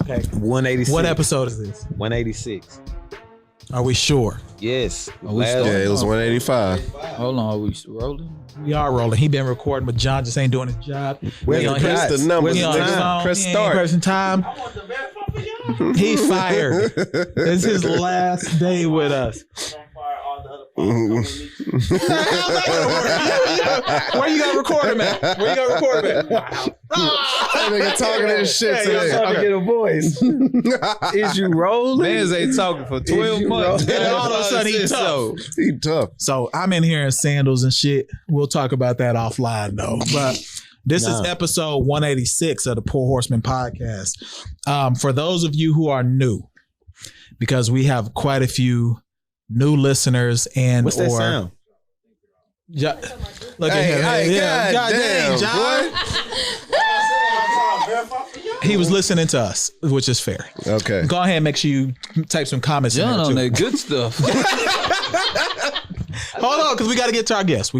Okay. 186. What episode is this? 186. Are we sure? Yes. Are we Yeah, it was 185. Hold on, are we rolling? We are rolling. He been recording, but John just ain't doing his job. Press the numbers. Press start. Pressing time. He fired. It's his last day with us. Where you gonna record him at? Where you gonna record him at? That nigga talking his shit today. I get a voice. Is you rolling? Mans ain't talking for 12 months. And all of a sudden he tough. He tough. So I'm in here in sandals and shit. We'll talk about that offline though. But this is episode 186 of the Pour Horsemen podcast. For those of you who are new, because we have quite a few new listeners and What's that sound? Look at him. Hey, God damn, John. He was listening to us, which is fair. Okay. Go ahead and make sure you type some comments John in there on too. that good stuff. Hold on, because we got to get to our guests.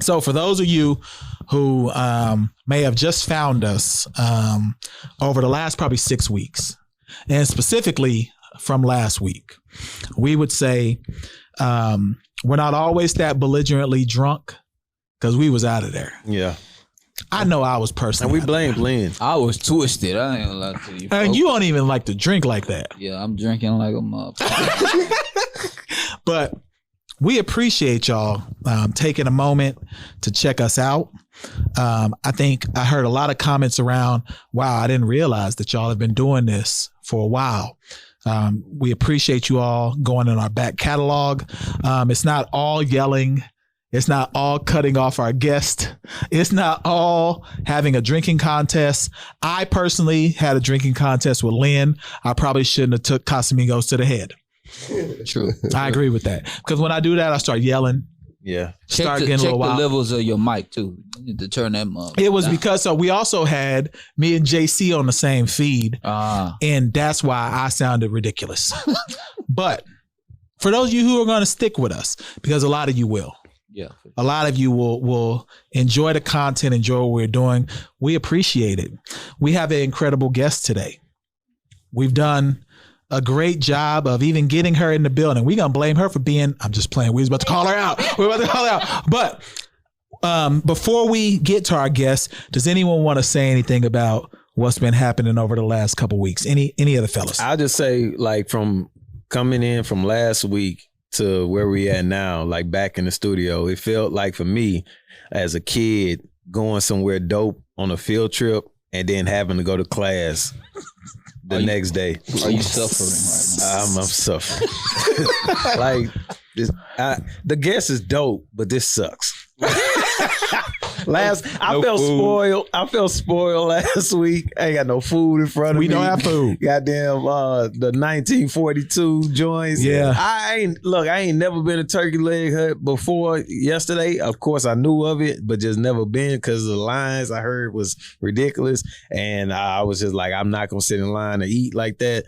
So for those of you who may have just found us over the last probably 6 weeks, and specifically from last week, we would say we're not always that belligerently drunk because we was out of there. Yeah. I know I was personally. And we blame Glenn. I was twisted. I ain't gonna lie to you. And folks. you don't even like to drink like that. Yeah, I'm drinking like a motherfucker. But we appreciate y'all taking a moment to check us out. I think I heard a lot of comments around, wow, I didn't realize that y'all have been doing this for a while. We appreciate you all going in our back catalog. It's not all yelling. It's not all cutting off our guest. It's not all having a drinking contest. I personally had a drinking contest with Lynn. I probably shouldn't have took Casamigos to the head. True. I agree with that. Because when I do that, I start yelling. Yeah. Start Check getting a the little wild. levels of your mic too. You need to turn that up. It was because we also had me and JC on the same feed. And that's why I sounded ridiculous. But for those of you who are going to stick with us, because a lot of you will. Yeah. A lot of you will enjoy the content, enjoy what we're doing. We appreciate it. We have an incredible guest today. We've done a great job of even getting her in the building. We're going to blame her for being, I'm just playing. We was about to call her out. But before we get to our guest, does anyone want to say anything about what's been happening over the last couple weeks? Any of the fellas? I'll just say, like, from coming in from last week to where we at now, like back in the studio, it felt like for me as a kid going somewhere dope on a field trip and then having to go to class the next day. Are you suffering right now? I'm suffering. Like the guest is dope, but this sucks. I felt spoiled last week. I ain't got no food in front of me. We don't have food. Goddamn, the 1942 joints. Yeah. I ain't never been to Turkey Leg Hut before yesterday. Of course, I knew of it, but just never been because the lines I heard was ridiculous. And I was just like, I'm not going to sit in line to eat like that.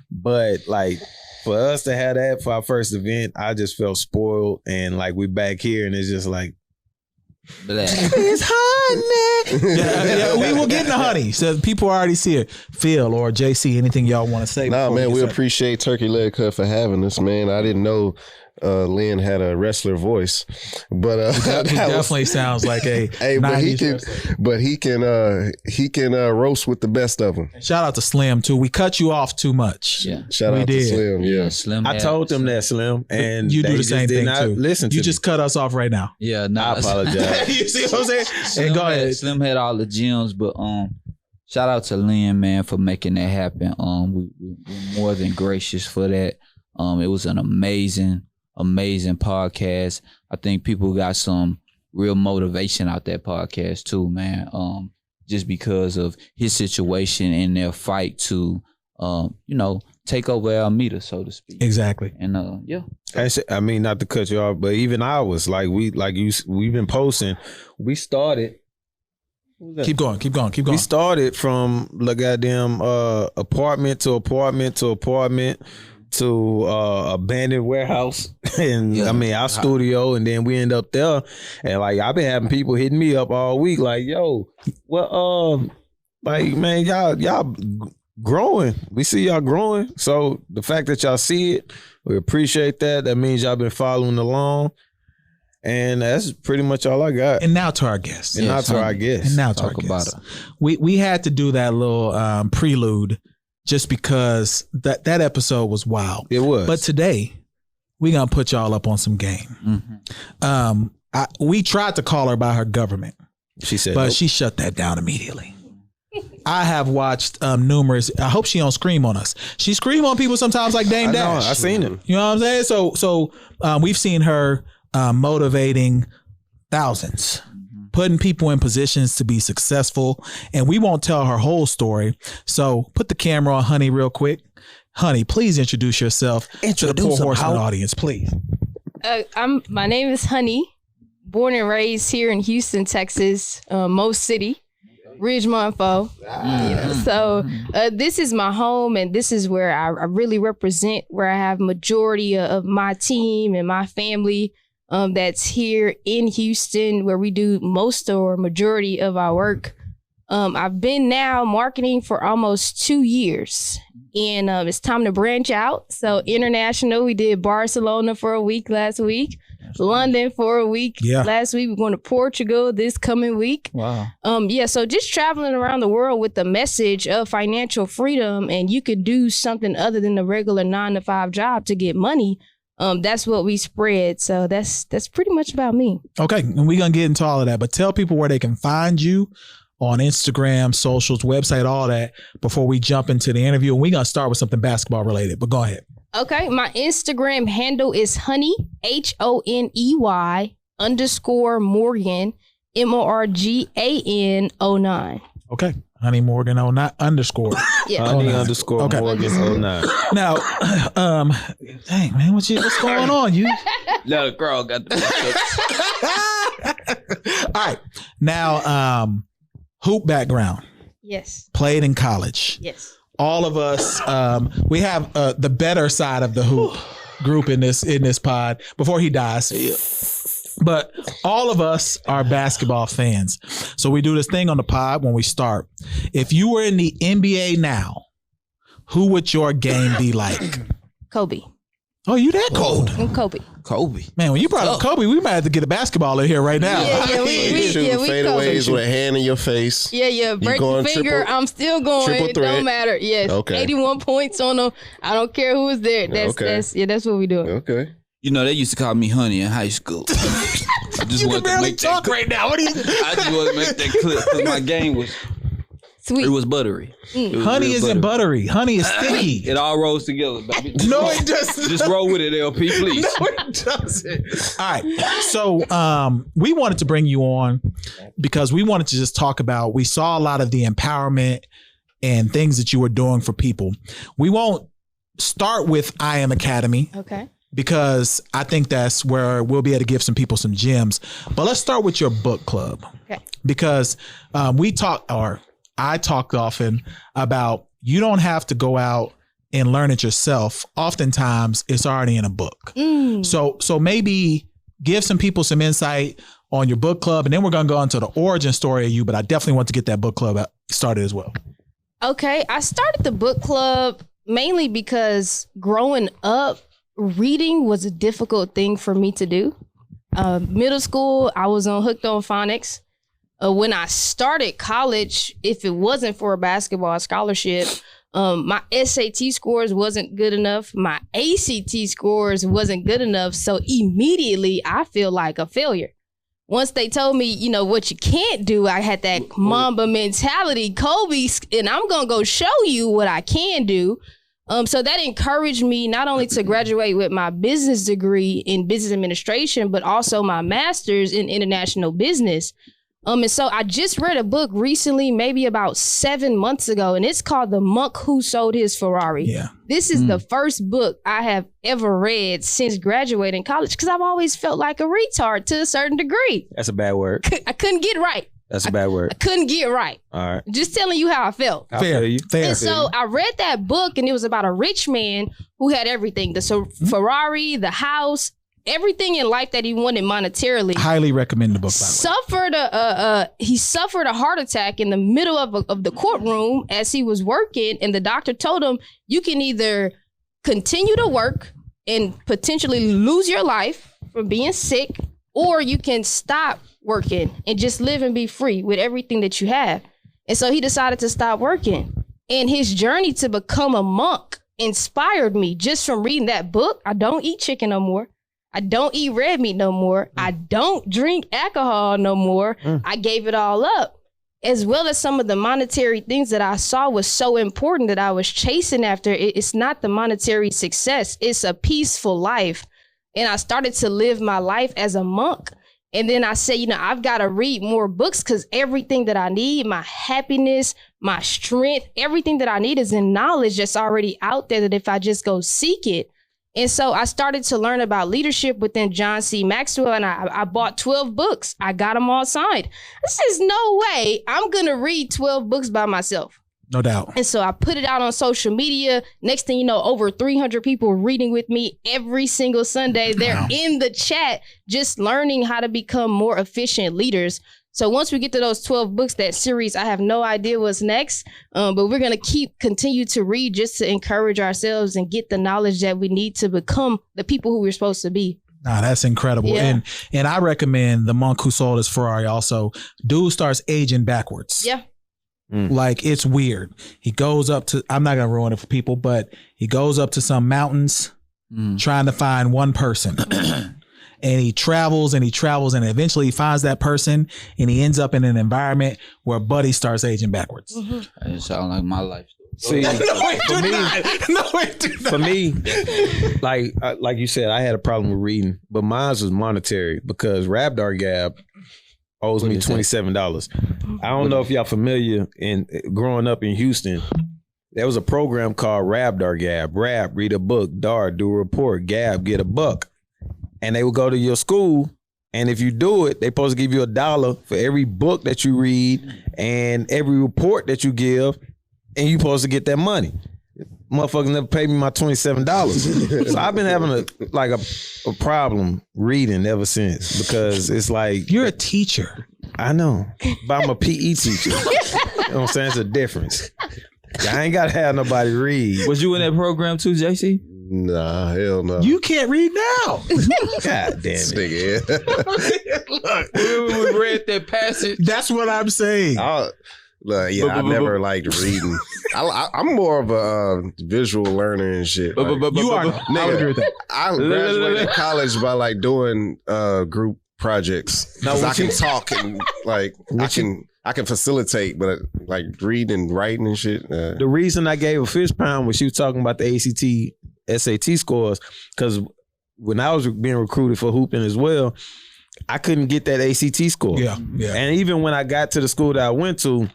But like, for us to have that for our first event, I just felt spoiled. And like, we back here and it's just like, it's honey. Yeah, we will get in the honey. So people already see it. Phil or JC, anything y'all want to say? Nah, man, we appreciate Turkey Leg Hut for having us, man. I didn't know Lynn had a wrestler voice, but he definitely sounds like a. Hey, but he can roast with the best of them. Shout out to Slim too. We cut you off too much. Yeah, shout out to Slim. Yeah, Slim. I told them that, Slim, and you do the same thing too. Listen, you just cut us off right now. Yeah, nah, I apologize. You see what I'm saying? Slim, go ahead. Slim had all the gems, but shout out to Lynn, man, for making that happen. We're more than gracious for that. It was an amazing podcast. I think people got some real motivation out that podcast too, man. Just because of his situation and their fight to, take over Alameda, so to speak. Exactly. And yeah. I mean, not to cut you off, but even ours, we've been posting. We started. Keep going. We started from the goddamn apartment to apartment to apartment to abandoned warehouse and our studio, and then we end up there, and like I've been having people hitting me up all week like, yo, well, like, man, y'all growing. We see y'all growing. So the fact that y'all see it, we appreciate that. That means y'all been following along. And that's pretty much all I got. And now to our guests. And now to our guests. And now to our guests. We had to do that little prelude just because that episode was wild. It was. But today, we're going to put y'all up on some game. Mm-hmm. We tried to call her by her government. She said, but nope. she shut that down immediately. I have watched numerous. I hope she don't scream on us. She scream on people sometimes like Dame Dash. I seen it. You know what I'm saying? So we've seen her motivating thousands, putting people in positions to be successful, and we won't tell her whole story. So put the camera on Honey real quick. Honey, please introduce yourself to the Pour Horsemen audience, please. My name is Honey, born and raised here in Houston, Texas, Most City, Ridgemont Fo. So this is my home, and this is where I really represent, where I have majority of my team and my family that's here in Houston, where we do most or majority of our work. I've been now marketing for almost 2 years, and it's time to branch out. So international, we did Barcelona for a week last week, London for a week last week. We're going to Portugal this coming week. Wow. So just traveling around the world with the message of financial freedom, and you could do something other than the regular 9-to-5 job to get money. That's what we spread. So that's pretty much about me. Okay, and we're going to get into all of that, but tell people where they can find you on Instagram, socials, website, all that before we jump into the interview. And we're going to start with something basketball related, but go ahead. Okay, my Instagram handle is Honey, HONEY _Morgan, MORGAN09. Okay. Honey Morgan 09 _. Yeah. Honey 09. _ Morgan 09. Now, dang man, what's going on? You Little girl got the all right. Now, hoop background. Yes. Played in college. Yes. All of us, we have the better side of the hoop group in this pod before he dies. But all of us are basketball fans. So we do this thing on the pod when we start. If you were in the NBA now, who would your game be like? Kobe. Oh, you that cold? I'm Kobe. Kobe. Man, when you brought up Kobe, we might have to get a basketball in here right now. Yeah, we shooting Kobe. fadeaways with a hand in your face. Yeah. Break your finger. I'm still going. triple It threat. don't matter. Yes. Okay. 81 points on them. I don't care who is there. That's what we doing. Okay. You know, they used to call me Honey in high school. I just You wanted can to barely make talk that right now. What do you? I just wanted to make that clear because my game was Sweet. it was buttery. It was Honey real isn't buttery. Honey is sticky. It all rolls together, baby. No, it doesn't. Just roll with it, LP, please. No, it doesn't. All right. So we wanted to bring you on because we wanted to just talk about, we saw a lot of the empowerment and things that you were doing for people. We won't start with I Am Academy. Okay. Because I think that's where we'll be able to give some people some gems. But let's start with your book club. Okay. Because I talk often about you don't have to go out and learn it yourself. Oftentimes it's already in a book. So maybe give some people some insight on your book club, and then we're going to go into the origin story of you, but I definitely want to get that book club started as well. Okay. I started the book club mainly because growing up, reading was a difficult thing for me to do. Middle school, I was hooked on phonics. When I started college, if it wasn't for a basketball scholarship, my SAT scores wasn't good enough. My ACT scores wasn't good enough. So immediately I feel like a failure. Once they told me, you know, what you can't do, I had that Mamba mentality, Kobe, and I'm going to go show you what I can do. So that encouraged me not only to graduate with my business degree in business administration, but also my master's in international business. And so I just read a book recently, maybe about 7 months ago, and it's called The Monk Who Sold His Ferrari. Yeah. This is the first book I have ever read since graduating college because I've always felt like a retard to a certain degree. That's a bad word. I couldn't get right. That's a bad word. I couldn't get right. All right. Just telling you how I felt. I feel you. Fair. And so I read that book, and it was about a rich man who had everything: the Ferrari, the house, everything in life that he wanted monetarily. Highly recommend the book, by the way. He suffered a heart attack in the middle of the courtroom as he was working, and the doctor told him, you can either continue to work and potentially lose your life from being sick, or you can stop working and just live and be free with everything that you have. And so he decided to stop working. And his journey to become a monk inspired me just from reading that book. I don't eat chicken no more. I don't eat red meat no more. I don't drink alcohol no more. I gave it all up. As well as some of the monetary things that I saw was so important that I was chasing after. It's not the monetary success. It's a peaceful life. And I started to live my life as a monk. And then I said, I've got to read more books because everything that I need, my happiness, my strength, everything that I need is in knowledge that's already out there, that if I just go seek it. And so I started to learn about leadership within John C. Maxwell, and I bought 12 books. I got them all signed. I says, no way I'm going to read 12 books by myself. No doubt. And so I put it out on social media. Next thing you know, over 300 people reading with me every single Sunday. They're in the chat just learning how to become more efficient leaders. So once we get to those 12 books, that series, I have no idea what's next, but we're going to continue to read just to encourage ourselves and get the knowledge that we need to become the people who we're supposed to be. Nah, that's incredible. Yeah. And I recommend The Monk Who Sold His Ferrari also. Dude starts aging backwards. Yeah. Like, it's weird. He goes up to, I'm not going to ruin it for people, but he goes up to some mountains trying to find one person. And he travels and eventually he finds that person, and he ends up in an environment where Buddy starts aging backwards. It sounds like my life See, story. for me, like you said, I had a problem with reading, but mine was monetary because Rabdar Gab owes me $27. I don't know if y'all familiar in growing up in Houston. There was a program called Rabdar Gab. Rab, read a book. Dar, do a report. Gab, get a buck. And they would go to your school, and if you do it, they supposed to give you $1 for every book that you read and every report that you give, and you supposed to get that money. Motherfuckers never paid me my $27. So I've been having a problem reading ever since, because it's like, You're a teacher. I know, but I'm a PE teacher. You know what I'm saying? It's a difference. I ain't got to have nobody read. Was you in that program too, JC? Nah, hell no. You can't read now. God damn it. Nigga. Look, We read that passage. that's what I'm saying. I never liked reading. I'm more of a visual learner and shit. Like, You are. I would agree with that. I graduated college by like doing group projects. Because I can talk and like I can facilitate, but like reading and writing and shit. The reason I gave a fist pound when she was talking about the ACT, SAT scores, because when I was being recruited for hooping as well, I couldn't get that ACT score. Yeah. And even when I got to the school that I went to,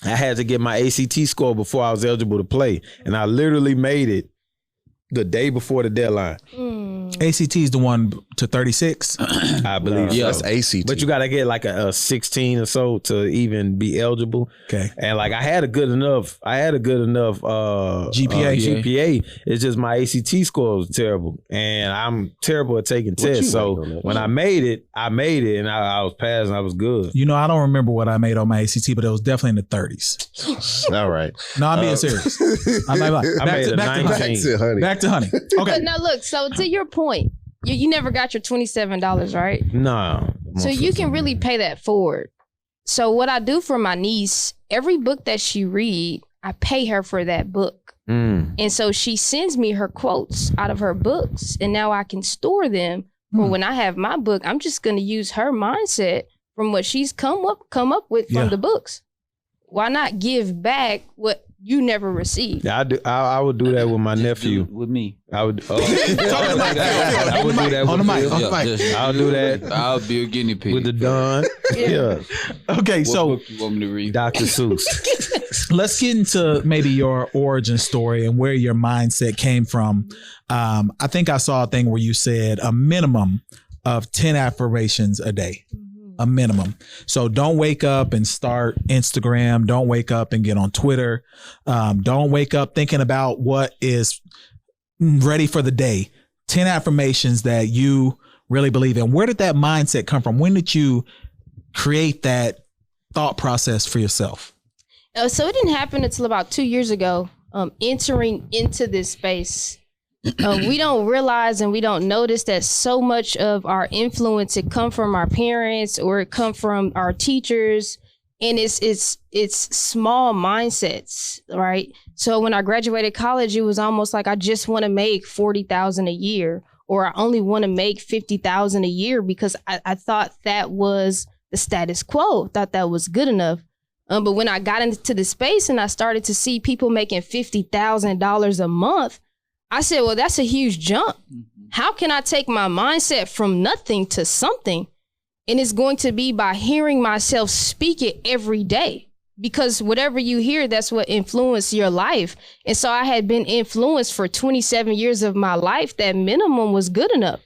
I had to get my ACT score before I was eligible to play. And I literally made it the day before the deadline. ACT is the one to 36. I believe. Yeah, so. that's ACT. But you got to get like a 16 or so to even be eligible. Okay. And like I had a good enough GPA. It's just my ACT score was terrible, and I'm terrible at taking tests. So when I made it, and I was passing. I was good. I don't remember what I made on my ACT, but it was definitely in the 30s. All right. No, I'm being serious. I'm like, made a 19. Back to honey. Okay. But now look, so to your point, you never got your $27, right? No. So you can really pay that forward. So what I do for my niece, every book that she read, I pay her for that book. And so she sends me her quotes out of her books, and now I can store them for when I have my book. I'm just going to use her mindset from what she's come up with from the books. Why not give back what you never received? Yeah, I would do that with my nephew. With me. I would. I would do that on the mic. I'll do that. I'll be a guinea pig. With the Don. Yeah. Okay, What book you want me to read? Dr. Seuss. Let's get into maybe your origin story and where your mindset came from. I think I saw a thing where you said a minimum of 10 affirmations a day. A minimum. So don't wake up and start Instagram. Don't wake up and get on Twitter. Don't wake up thinking about what is ready for the day. 10 affirmations that you really believe in. Where did that mindset come from? When did you create that thought process for yourself? So it didn't happen until about 2 years ago, entering into this space. We don't realize and we don't notice that so much of our influence, it come from our parents or it come from our teachers. And it's small mindsets, right? So when I graduated college, it was almost like I just want to make $40,000 a year, or I only want to make $50,000 a year because I thought that was the status quo, thought that was good enough. But when I got into the space and I started to see people making $50,000 a month, I said, well, that's a huge jump. How can I take my mindset from nothing to something? And it's going to be by hearing myself speak it every day, because whatever you hear, that's what influences your life. And so I had been influenced for 27 years of my life. That minimum was good enough.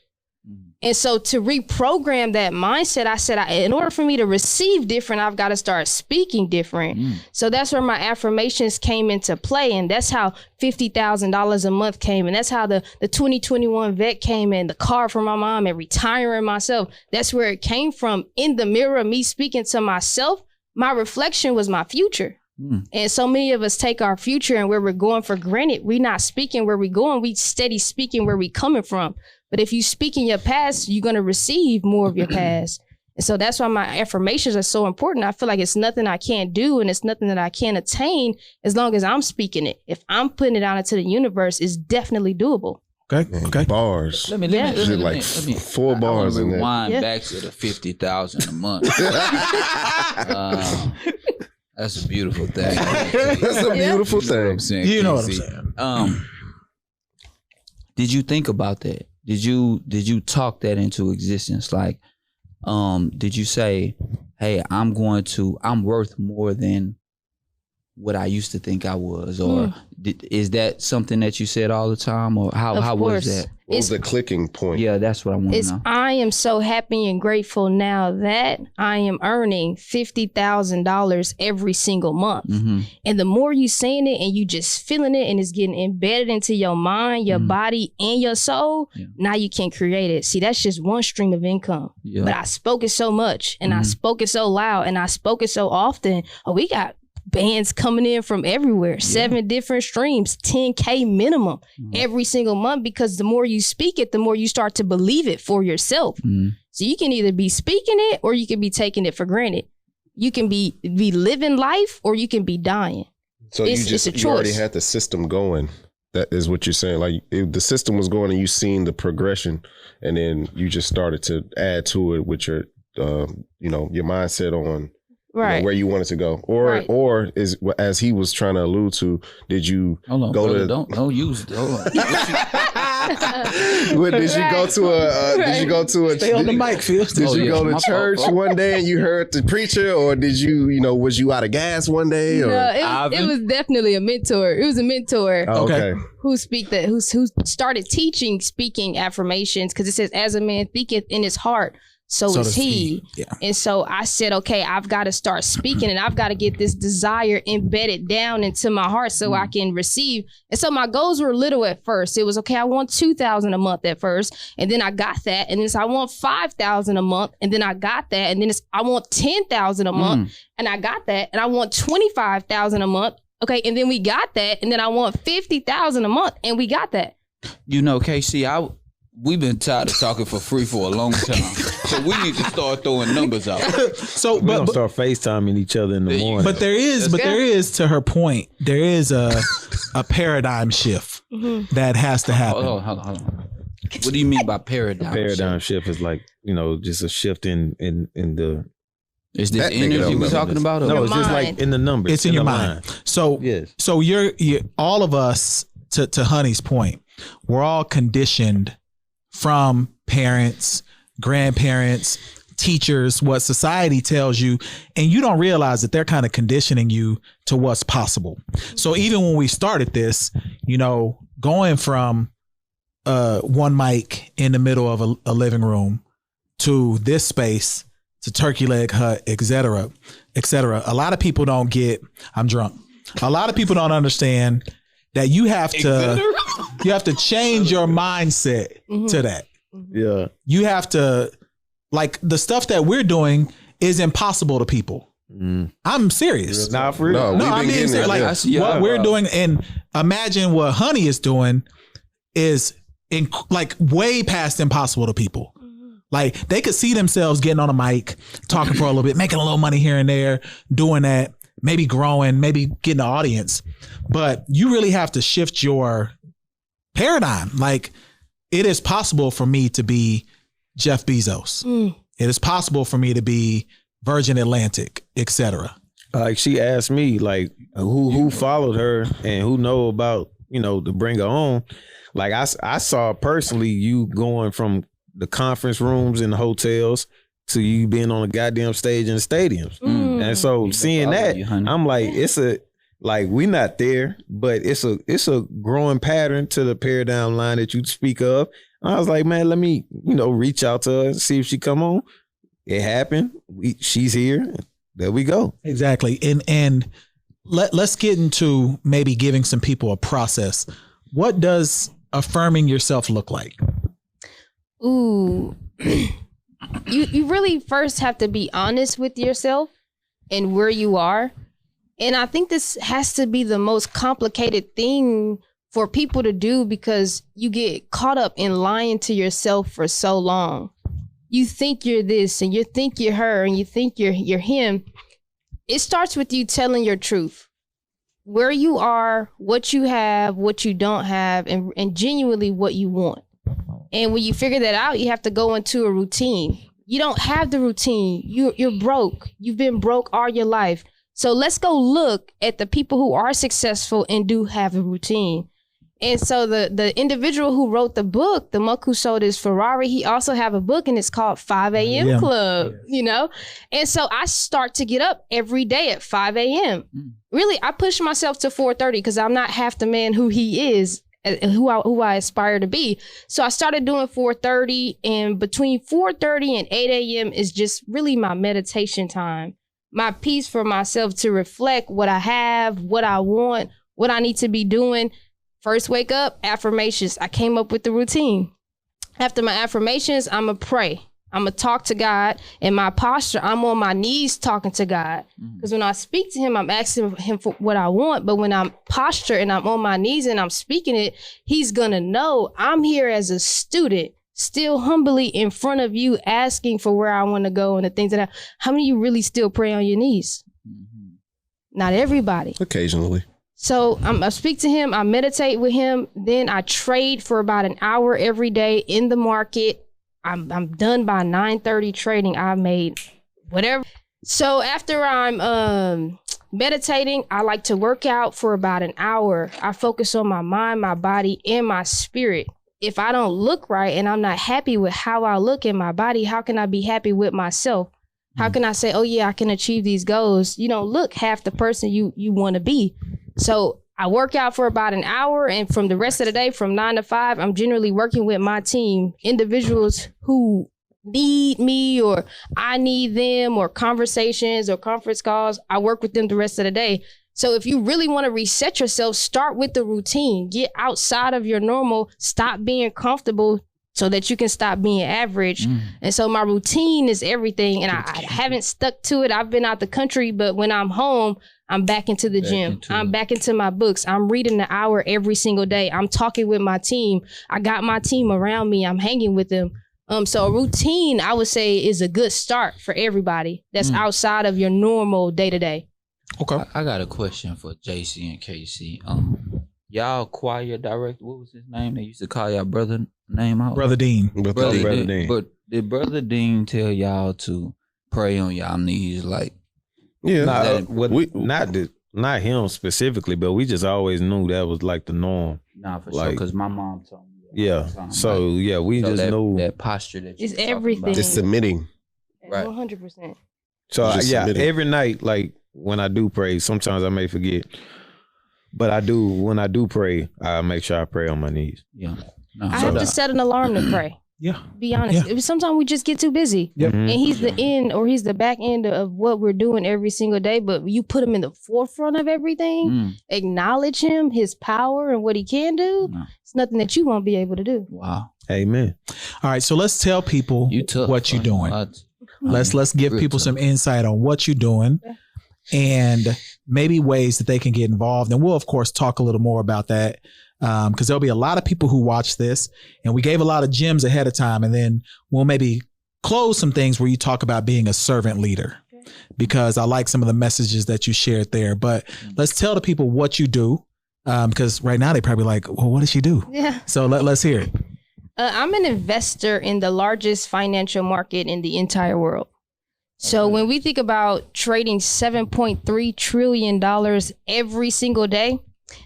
And so to reprogram that mindset, I said, in order for me to receive different, I've got to start speaking different. So that's where my affirmations came into play. And that's how $50,000 a month came. And that's how the 2021 vet came in, the car for my mom, and retiring myself. That's where it came from. In the mirror, me speaking to myself, my reflection was my future. And so many of us take our future and where we're going for granted. We're not speaking where we're going. We steady speaking where we're coming from. But if you speak in your past, you're going to receive more of your past. And so that's why my affirmations are so important. I feel like it's nothing I can't do and it's nothing that I can't attain as long as I'm speaking it. If I'm putting it out into the universe, it's definitely doable. Okay. Okay. Bars. Let me 4 bars in there. Rewind back to the 50,000 a month. That's a beautiful thing. That's a beautiful thing. You know what I'm saying? Did you think about that? Did you talk that into existence? Like, did you say, hey, I'm worth more than what I used to think I was? Or is that something that you said all the time? Or how was that? What was the clicking point? Yeah, that's what I want to know. I am so happy and grateful now that I am earning $50,000 every single month. And the more you saying it and you just feeling it and it's getting embedded into your mind, your body, and your soul, now you can create it. See, that's just one stream of income. But I spoke it so much and I spoke it so loud and I spoke it so often. Oh, we got bands coming in from everywhere, 7 different streams, 10K minimum every single month, because the more you speak it, the more you start to believe it for yourself. So you can either be speaking it or you can be taking it for granted. You can be living life or you can be dying. So you already had the system going. That is what you're saying. Like the system was going and you seen the progression and then you just started to add to it with your, your mindset on where you wanted to go, or is, as he was trying to allude to, did you hold on, go brother, to? Don't use it. Hold on. Did you go to a? Did you go to a? Stay on the mic, Phil. Did you go to church one day and you heard the preacher, or did you, was you out of gas one day? Or? No, it was definitely a mentor. It was a mentor. Oh, okay. Who started teaching speaking affirmations, because it says, "As a man thinketh in his heart, so is he." Yeah. And so I said, okay, I've got to start speaking and I've got to get this desire embedded down into my heart so I can receive. And so my goals were little at first. It was, okay, I want $2,000 a month at first. And then I got that. And then I want $5,000 a month. And then I got that. And then I want $10,000 a month. And I got that. And I want $25,000 a month. Okay. And then we got that. And then I want $50,000 a month. And we got that. KC, we've been tired of talking for free for a long time. So we need to start throwing numbers out. So we don't start FaceTiming each other in the morning. But there is, to her point, there is a paradigm shift that has to happen. Hold on. What do you mean by paradigm? Paradigm shift is like, just a shift in the. Is this energy we're talking about? No, it's just like in the numbers. It's in your mind. So, so you're all of us, to Honey's point, we're all conditioned from parents, grandparents, teachers, what society tells you, and you don't realize that they're kind of conditioning you to what's possible. So even when we started this, going from one mic in the middle of a living room to this space to turkey leg hut, et cetera, a lot of people don't get, I'm drunk. A lot of people don't understand that you have to You have to change your mindset to that. Yeah. You have to, like, the stuff that we're doing is impossible to people. I'm serious. Not for real. No, I'm being serious. Like what we're doing, and imagine what Honey is doing is like way past impossible to people. Like they could see themselves getting on a mic, talking for a little bit, making a little money here and there, doing that, maybe growing, maybe getting an audience. But you really have to shift your paradigm. Like it is possible for me to be Jeff Bezos. It is possible for me to be Virgin Atlantic, etc. Like she asked me, like who followed her and who know about, to bring her on. Like I saw personally you going from the conference rooms in the hotels to you being on a goddamn stage in the stadiums. And so seeing that, I'm like, we not there, but it's a growing pattern to the paradigm line that you speak of. I was like, man, let me, reach out to her and see if she come on. It happened. She's here. There we go. Exactly. And let's get into maybe giving some people a process. What does affirming yourself look like? Ooh, you really first have to be honest with yourself and where you are. And I think this has to be the most complicated thing for people to do because you get caught up in lying to yourself for so long. You think you're this and you think you're her and you think you're him. It starts with you telling your truth. Where you are, what you have, what you don't have, and genuinely what you want. And when you figure that out, you have to go into a routine. You don't have the routine. You're broke. You've been broke all your life. So let's go look at the people who are successful and do have a routine. And so the individual who wrote the book, the monk who sold his Ferrari, he also have a book and it's called 5 a.m. Club, And so I start to get up every day at 5 a.m. Really, I push myself to 4:30 because I'm not half the man who he is, who I aspire to be. So I started doing 4:30, and between 4:30 and 8 a.m. is just really my meditation time, my peace for myself to reflect what I have, what I want, what I need to be doing. First wake up, affirmations. I came up with the routine. After my affirmations, I'm going to pray. I'm going to talk to God. In my posture, I'm on my knees talking to God. Because when I speak to him, I'm asking him for what I want. But when I'm postured and I'm on my knees and I'm speaking it, he's going to know I'm here as a student, still humbly in front of you, asking for where I want to go and the things that how many of you really still pray on your knees? Not everybody. Occasionally. So I speak to him, I meditate with him, then I trade for about an hour every day in the market. I'm done by 9:30 trading. I made whatever. So after I'm meditating, I like to work out for about an hour. I focus on my mind, my body, and my spirit. If I don't look right and I'm not happy with how I look in my body, how can I be happy with myself? How can I say, oh yeah, I can achieve these goals? You don't look half the person you want to be. So I work out for about an hour, and from the rest of the day, from 9 to 5, I'm generally working with my team, individuals who need me or I need them, or conversations or conference calls. I work with them the rest of the day. So if you really want to reset yourself, start with the routine. Get outside of your normal, stop being comfortable so that you can stop being average. And so my routine is everything, and I haven't stuck to it. I've been out the country, but when I'm home, I'm back into the gym. I'm back into my books. I'm reading an hour every single day. I'm talking with my team. I got my team around me. I'm hanging with them. So a routine, I would say, is a good start for everybody that's outside of your normal day-to-day. Okay. I got a question for JC and KC. Y'all choir director, what was his name? They used to call y'all brother name out? Brother Dean. Brother Dean. But did Brother Dean tell y'all to pray on y'all knees? Like, yeah, not him specifically, but we just always knew that was like the norm. Nah, for sure, because my mom told me that. Yeah, so like, yeah, we just knew that posture that it's everything. It's submitting. Right. 100%. So submitting. Every night, like when I do pray, sometimes I may forget, but when I do pray, I make sure I pray on my knees. Yeah. No, I have to set an alarm to pray. Yeah. Be honest. Yeah. Sometimes we just get too busy. Yep. And he's the end or he's the back end of what we're doing every single day. But you put him in the forefront of everything, acknowledge him, his power and what he can do. It's nothing that you won't be able to do. Wow. Amen. All right. So let's tell people what you're doing. Let's give people some insight on what you're doing and maybe ways that they can get involved. And we'll, of course, talk a little more about that. Because there'll be a lot of people who watch this, and we gave a lot of gems ahead of time, and then we'll maybe close some things where you talk about being a servant leader, because I like some of the messages that you shared there. But let's tell the people what you do, because right now they probably like, well, what does she do? Yeah. So let's hear it. I'm an investor in the largest financial market in the entire world. So when we think about trading $7.3 trillion every single day,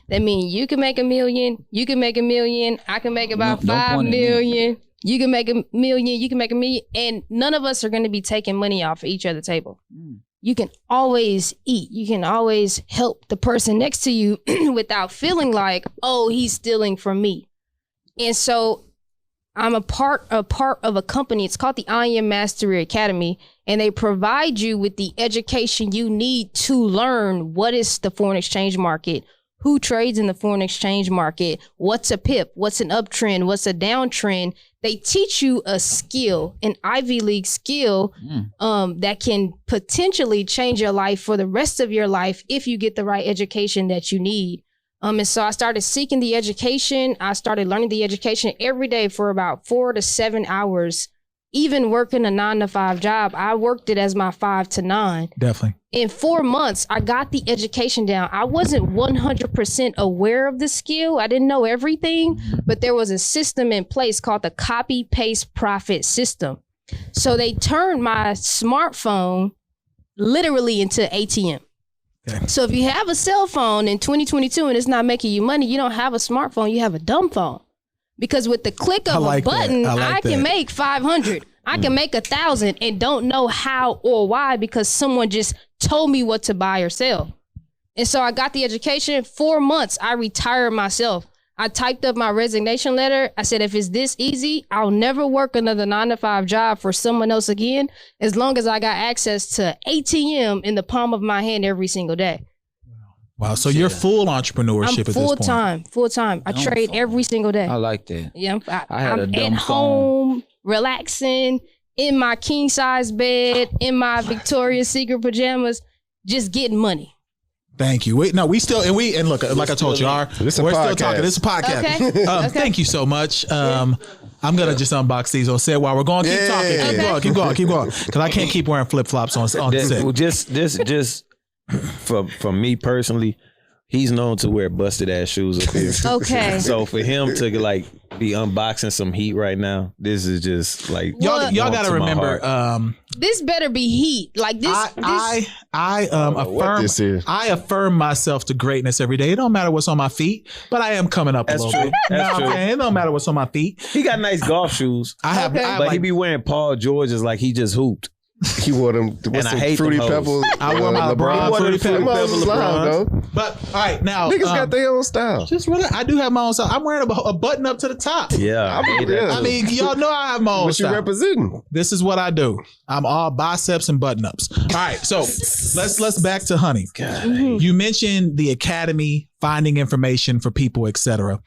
that means you can make $1 million, you can make $1 million, I can make about 5 million, you can make $1 million, you can make $1 million, and none of us are going to be taking money off of each other's table. You can always eat. You can always help the person next to you without feeling like, oh, he's stealing from me. And so I'm a part of a company. It's called the I Am Mastery Academy, and they provide you with the education you need to learn what is the foreign exchange market, who trades in the foreign exchange market, what's a pip, what's an uptrend, what's a downtrend. They teach you a skill, an Ivy League skill that can potentially change your life for the rest of your life if you get the right education that you need. And so I started seeking the education. I started learning the education every day for about 4 to 7 hours. Even working a 9-to-5 job, I worked it as my 5 to 9. Definitely. In 4 months, I got the education down. I wasn't 100% aware of the skill. I didn't know everything, but there was a system in place called the copy, paste, profit system. So they turned my smartphone literally into ATM. Okay. So if you have a cell phone in 2022 and it's not making you money, you don't have a smartphone, you have a dumb phone. Because with the click of a button, I can make 500. I can make 1,000 and don't know how or why because someone just told me what to buy or sell. And so I got the education. 4 months, I retired myself. I typed up my resignation letter. I said, if it's this easy, I'll never work another 9-to-5 job for someone else again, as long as I got access to ATM in the palm of my hand every single day. Wow. So you're full entrepreneurship at this point. Full time. I trade every single day. I like that. Yeah. I'm at home, relaxing, in my king size bed, in my Victoria's Secret pajamas, just getting money. Thank you. Wait, no, we still, and look, like I told you, we're still talking. This is a podcast. Okay. Thank you so much. I'm going to just unbox these or say while we're going. Keep talking. Keep going. Because I can't keep wearing flip-flops on set. Well, just for me personally, he's known to wear busted ass shoes up here. Okay. So for him to like be unboxing some heat right now, this is just like y'all got to remember. This better be heat. Like this. I affirm myself to greatness every day. It don't matter what's on my feet, but I am coming up a little bit. That's true. It don't matter what's on my feet. He got nice golf shoes. But he be wearing Paul George's like he just hooped. He wore them. And I hate Fruity them Pebbles. I wore my LeBron Fruity Pebbles. LeBron. But all right, now niggas got their own style. Just really, I do have my own style. I'm wearing a button up to the top. Yeah, I mean, y'all know I have my own style. What you representing? This is what I do. I'm all biceps and button ups. All right, so let's back to Honey. You mentioned the academy, finding information for people, etc.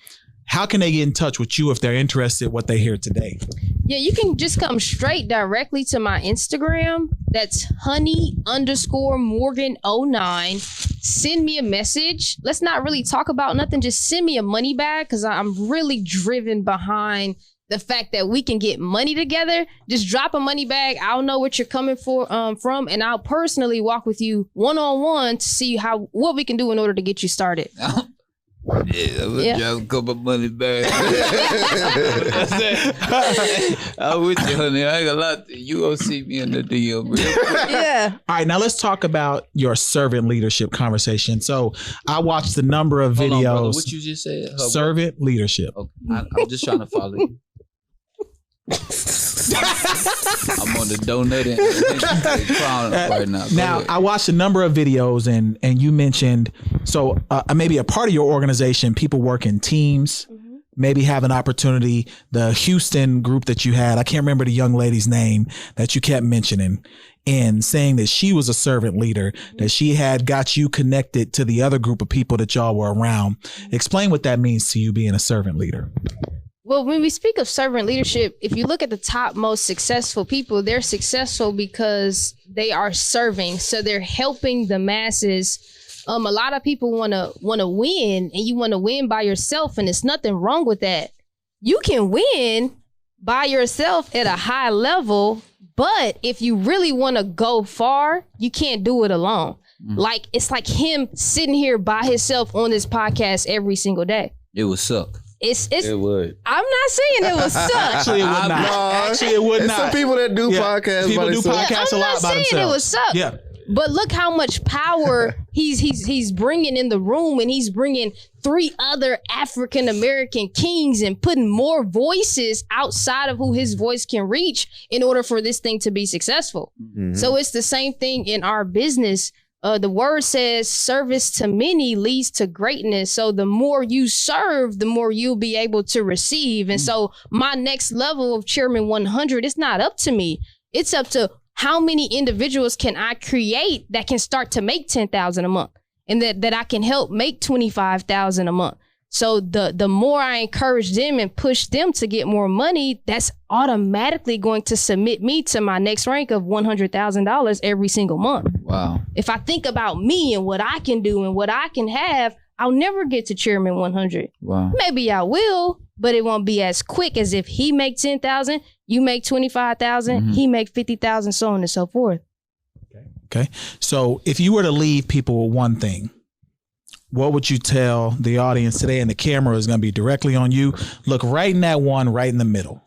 How can they get in touch with you if they're interested in what they hear today? Yeah, you can just come straight directly to my Instagram. That's honey_Morgan09. Send me a message. Let's not really talk about nothing. Just send me a money bag because I'm really driven behind the fact that we can get money together. Just drop a money bag. I'll know what you're coming from, and I'll personally walk with you one-on-one to see what we can do in order to get you started. Yeah, drop a couple money back. I'm with you, honey. I got a lot. You gonna see me in the DM real quick. Yeah. All right, now let's talk about your servant leadership conversation. So I watched a number of videos. Hold on, brother. What you just said? Servant leadership. Okay. I'm just trying to follow you. I'm on the donut and right now. Now, I watched a number of videos and you mentioned, so maybe a part of your organization, people work in teams, maybe have an opportunity, the Houston group that you had, I can't remember the young lady's name that you kept mentioning, and saying that she was a servant leader, that she had got you connected to the other group of people that y'all were around. Explain what that means to you being a servant leader. Well, when we speak of servant leadership, if you look at the top most successful people, they're successful because they are serving. So they're helping the masses. A lot of people want to win, and you want to win by yourself, and there's nothing wrong with that. You can win by yourself at a high level, but if you really want to go far, you can't do it alone. Like, it's like him sitting here by himself on this podcast every single day. It would suck. It would. I'm not saying it would suck. Actually, it would not. Actually, it would not. Some people that do podcasts. People do podcasts a lot by themselves. I'm not saying it would suck. Yeah. But look how much power he's bringing in the room, and he's bringing 3 other African American kings and putting more voices outside of who his voice can reach in order for this thing to be successful. Mm-hmm. So it's the same thing in our business. The word says service to many leads to greatness. So the more you serve, the more you'll be able to receive. And so my next level of Chairman 100, it's not up to me. It's up to how many individuals can I create that can start to make $10,000 a month, and that I can help make $25,000 a month. So the more I encourage them and push them to get more money, that's automatically going to submit me to my next rank of $100,000 every single month. Wow. If I think about me and what I can do and what I can have, I'll never get to Chairman 100. Wow. Maybe I will, but it won't be as quick as if he make 10,000, you make 25,000, he make 50,000, so on and so forth. Okay. So if you were to leave people with one thing, what would you tell the audience today? And the camera is going to be directly on you. Look right in that one, right in the middle.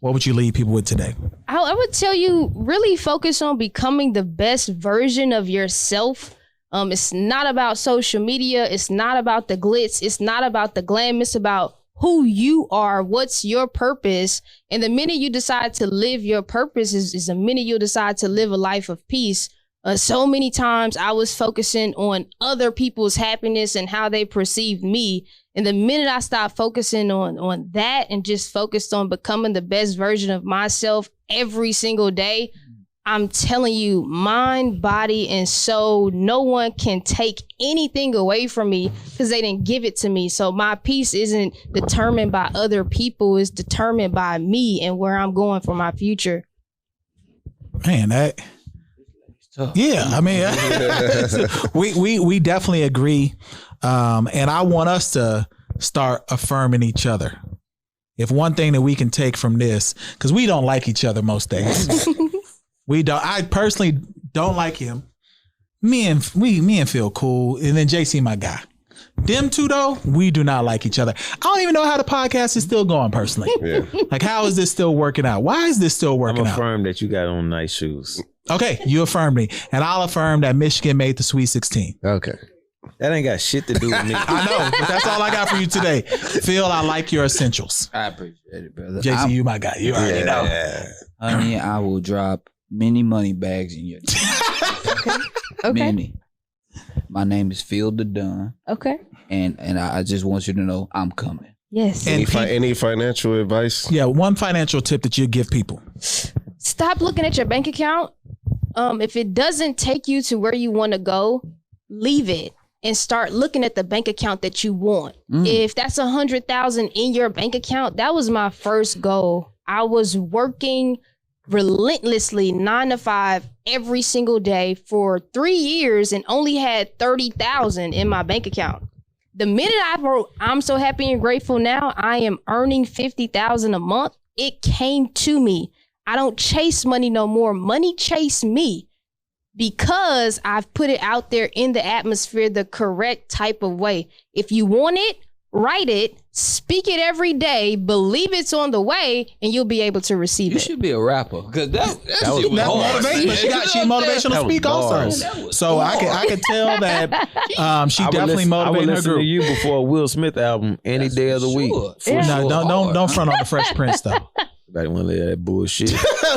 What would you leave people with today? I would tell you, really focus on becoming the best version of yourself. It's not about social media. It's not about the glitz. It's not about the glam. It's about who you are. What's your purpose? And the minute you decide to live your purpose is the minute you decide to live a life of peace. So many times I was focusing on other people's happiness and how they perceived me. And the minute I stopped focusing on that and just focused on becoming the best version of myself every single day, I'm telling you, mind, body, and soul, no one can take anything away from me because they didn't give it to me. So my peace isn't determined by other people. It's determined by me and where I'm going for my future. Man, that... Yeah, I mean, we definitely agree. And I want us to start affirming each other. If one thing that we can take from this, because we don't like each other most days. We don't. I personally don't like him. Me and Phil cool, and then JC my guy. Them two though, we do not like each other. I don't even know how the podcast is still going personally. Yeah. Like, how is this still working out? Why is this still working out? I'm affirmed that you got on nice shoes. Okay, you affirmed me, and I'll affirm that Michigan made the Sweet 16. Okay. That ain't got shit to do with me. I know, but that's all I got for you today. Phil, I like your essentials. I appreciate it, brother. JC, you my guy. You already know. Honey, I will drop many money bags in your Okay. Many. My name is Phil the Dunn. Okay. And I just want you to know I'm coming. Yes. Any financial advice? Yeah, one financial tip that you give people. Stop looking at your bank account. If it doesn't take you to where you want to go, leave it and start looking at the bank account that you want. If that's 100,000 in your bank account, that was my first goal. I was working relentlessly 9 to 5 every single day for 3 years and only had 30,000 in my bank account. The minute I wrote, I'm so happy and grateful now, I am earning 50,000 a month. It came to me. I don't chase money no more. Money chase me because I've put it out there in the atmosphere the correct type of way. If you want it, write it, speak it every day, believe it's on the way, and you'll be able to receive You it. should be a rapper because that was shit was hard. hard. She motivational speak also. So I can tell that she definitely I would motivated her listen to group. you before a Will Smith album any day of the week. Sure. No, don't front on the Fresh Prince though. Like one of that bullshit.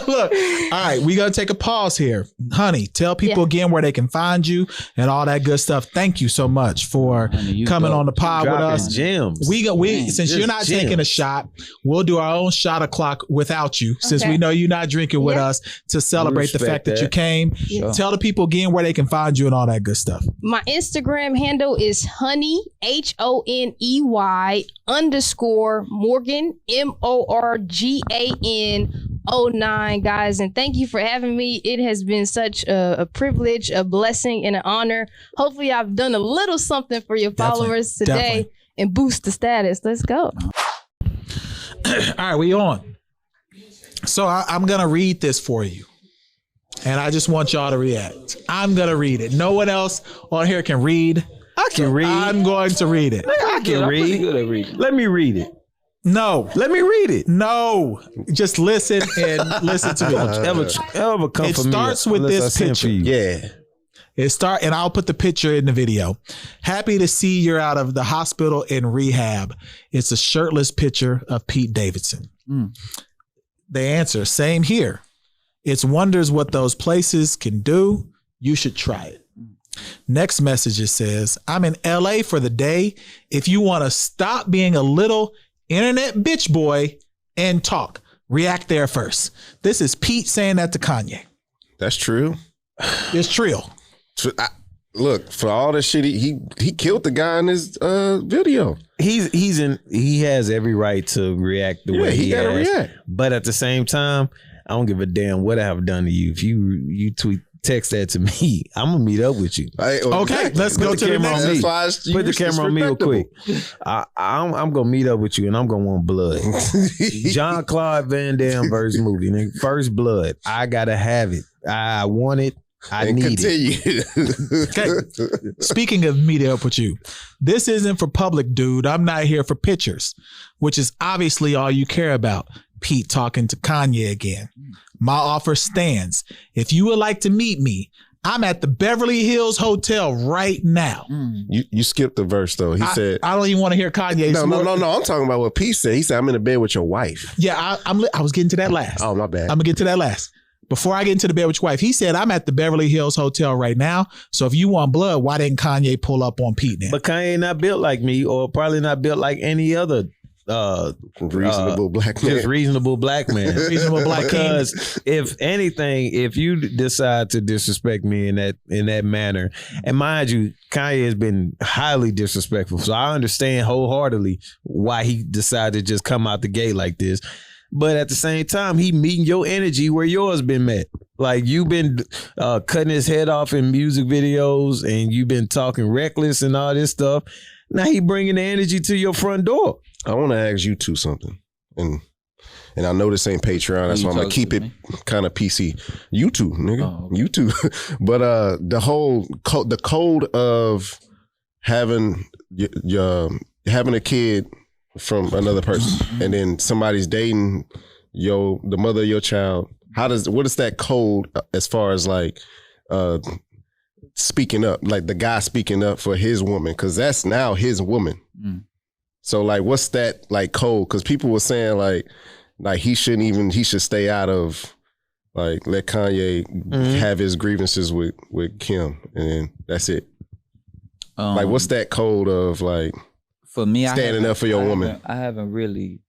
Look, all right, we gonna take a pause here, honey. Tell people again where they can find you and all that good stuff. Thank you so much for coming on the pod with us. Gems. Since you're not taking a shot, we'll do our own shot o'clock without you. Since we know you're not drinking with us to celebrate the fact that you came. Sure. Tell the people again where they can find you and all that good stuff. My Instagram handle is honey HONEY_Morgan MORGAN09, guys, and thank you for having me. It has been such a privilege, a blessing, and an honor. Hopefully I've done a little something for your followers today and boost the status. Let's go. All right, we on. So I'm gonna read this for you, and I just want y'all to react. I'm gonna read it. No one else on here can read. I can read. I'm going to read it. I can read. Good at reading. Let me read it. No. Let me read it. No. Just listen and listen to me. It starts with this picture. Yeah. And I'll put the picture in the video. Happy to see you're out of the hospital in rehab. It's a shirtless picture of Pete Davidson. The answer, same here. It's wonders what those places can do. You should try it. Next message, it says, I'm in LA for the day. If you want to stop being a little internet bitch boy and talk, react there first. This is Pete saying that to Kanye. That's true. It's true. Look, for all the shit, he killed the guy in his video. He has every right to react the way he gotta has. React. But at the same time, I don't give a damn what I have done to you. If you text that to me, I'm gonna meet up with you. Okay, let's go to the next. Put the camera on me real quick. I'm gonna meet up with you, and I'm gonna want blood. Jean-Claude Van Damme versus movie, nigga. First blood. I gotta have it. I want it. I need it. Okay. Speaking of meeting up with you, this isn't for public, dude. I'm not here for pictures, which is obviously all you care about. Pete talking to Kanye again. My offer stands. If you would like to meet me, I'm at the Beverly Hills Hotel right now. You skipped the verse though. He said, I don't even want to hear Kanye. No. I'm talking about what Pete said. He said, I'm in the bed with your wife. Yeah, I was getting to that last. Oh, my bad. I'm gonna get to that last. Before I get into the bed with your wife, he said, I'm at the Beverly Hills Hotel right now. So if you want blood, why didn't Kanye pull up on Pete now? But Kanye not built like me, or probably not built like any other reasonable black man. Just reasonable black man. Reasonable black Because if anything, if you decide to disrespect me in that manner, and mind you, Kanye has been highly disrespectful. So I understand wholeheartedly why he decided to just come out the gate like this. But at the same time, he meeting your energy where yours been met. Like you've been cutting his head off in music videos, and you've been talking reckless and all this stuff. Now he bringing the energy to your front door. I want to ask you two something, and I know this ain't Patreon, that's why I'm gonna keep it kind of PC. You two, nigga, you two. But the code of having having a kid from another person, and then somebody's dating the mother of your child. What is that code as far as like speaking up, like the guy speaking up for his woman, because that's now his woman. So like, what's that like code? Because people were saying like he should stay out of, like, let Kanye have his grievances with Kim, and then that's it. Like, what's that code of like? For me, standing up for your woman. I haven't really.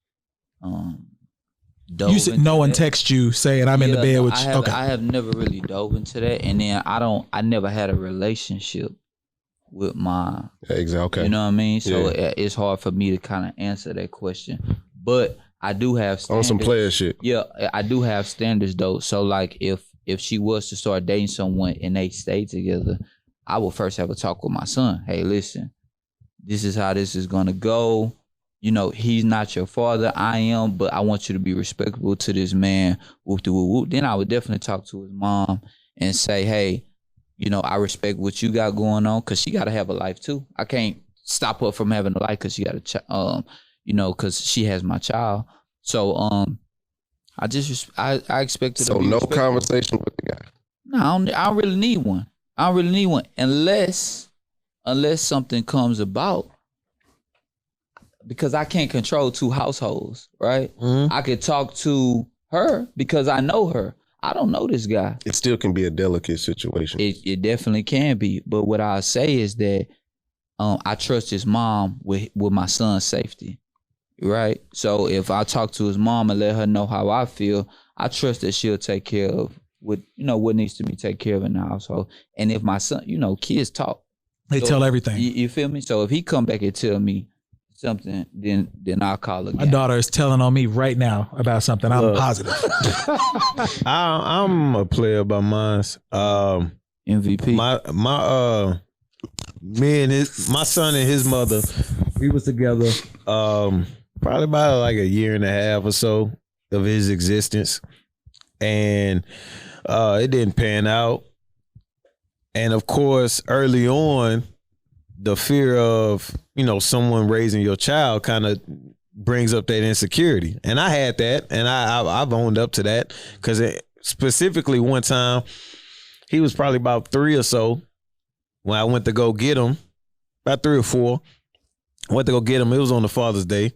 You said no one texts you saying I'm in the bed with you. Okay. I have never really dove into that, and then I never had a relationship with my. Exactly. Okay. You know what I mean? So it's hard for me to kind of answer that question, but I do have standards. On some player shit. Yeah, I do have standards though. So like, if she was to start dating someone and they stay together, I will first have a talk with my son. Hey, listen. This is how this is gonna go. You know, he's not your father. I am, but I want you to be respectful to this man. Whoop de whoop whoop. Then I would definitely talk to his mom and say, hey, you know, I respect what you got going on, because she got to have a life too. I can't stop her from having a life because she got a child. You know, because she has my child. So I expect her to be respectful. Conversation with the guy. No, I don't really need one. I don't really need one unless something comes about. because I can't control two households, right? I could talk to her because I know her. I don't know this guy. It still can be a delicate situation. It definitely can be. But what I say is that I trust his mom with my son's safety, right? So if I talk to his mom and let her know how I feel, I trust that she'll take care of what needs to be taken care of in the household. And if my son, kids talk. They tell everything. You feel me? So if he come back and tell me something, then I'll call again. My daughter is telling on me right now about something. I'm positive. I'm a player by mine. MVP. My son and his mother, we was together probably about like a year and a half or so of his existence, and it didn't pan out. And of course, early on, the fear of someone raising your child kind of brings up that insecurity, and I had that, and I've owned up to that, because specifically one time he was probably about 3 or so when I went to go get him, about 3 or 4. I went to go get him. It was on the Father's Day,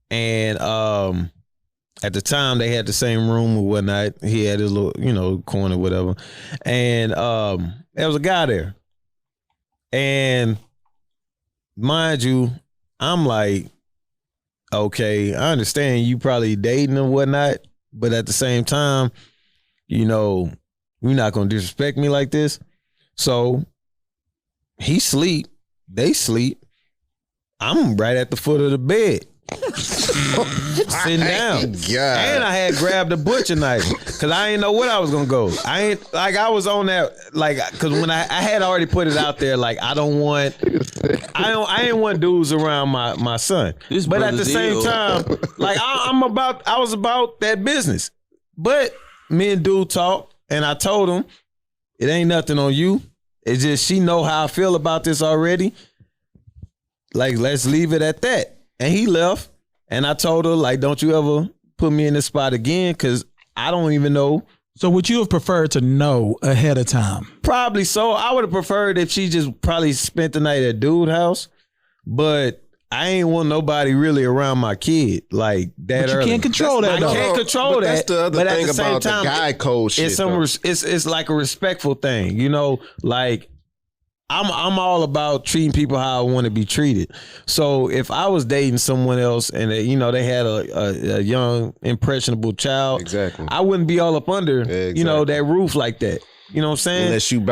and at the time they had the same room or whatnot. He had his little corner, whatever, and there was a guy there, and mind you, I'm like, okay, I understand you probably dating and whatnot, but at the same time, you're not gonna disrespect me like this. So he sleep, they sleep. I'm right at the foot of the bed, sitting down. And I had grabbed a butcher knife because I didn't know what I was gonna go. I was on that, because when I had already put it out there, I didn't want dudes around my son. But at the same time, I was about that business. But me and dude talked, and I told him it ain't nothing on you. It's just she know how I feel about this already. Let's leave it at that. And he left. And I told her, don't you ever put me in this spot again, because I don't even know. So would you have preferred to know ahead of time? Probably so. I would have preferred if she just probably spent the night at dude's house. But I ain't want nobody really around my kid that but you early. Can't control that. I can't control that. That's the other but thing at the same about time, the guy code shit. It's like a respectful thing, I'm all about treating people how I want to be treated. So if I was dating someone else and they had a young impressionable child, exactly, I wouldn't be all up under that roof like that. You know what I'm saying? Unless you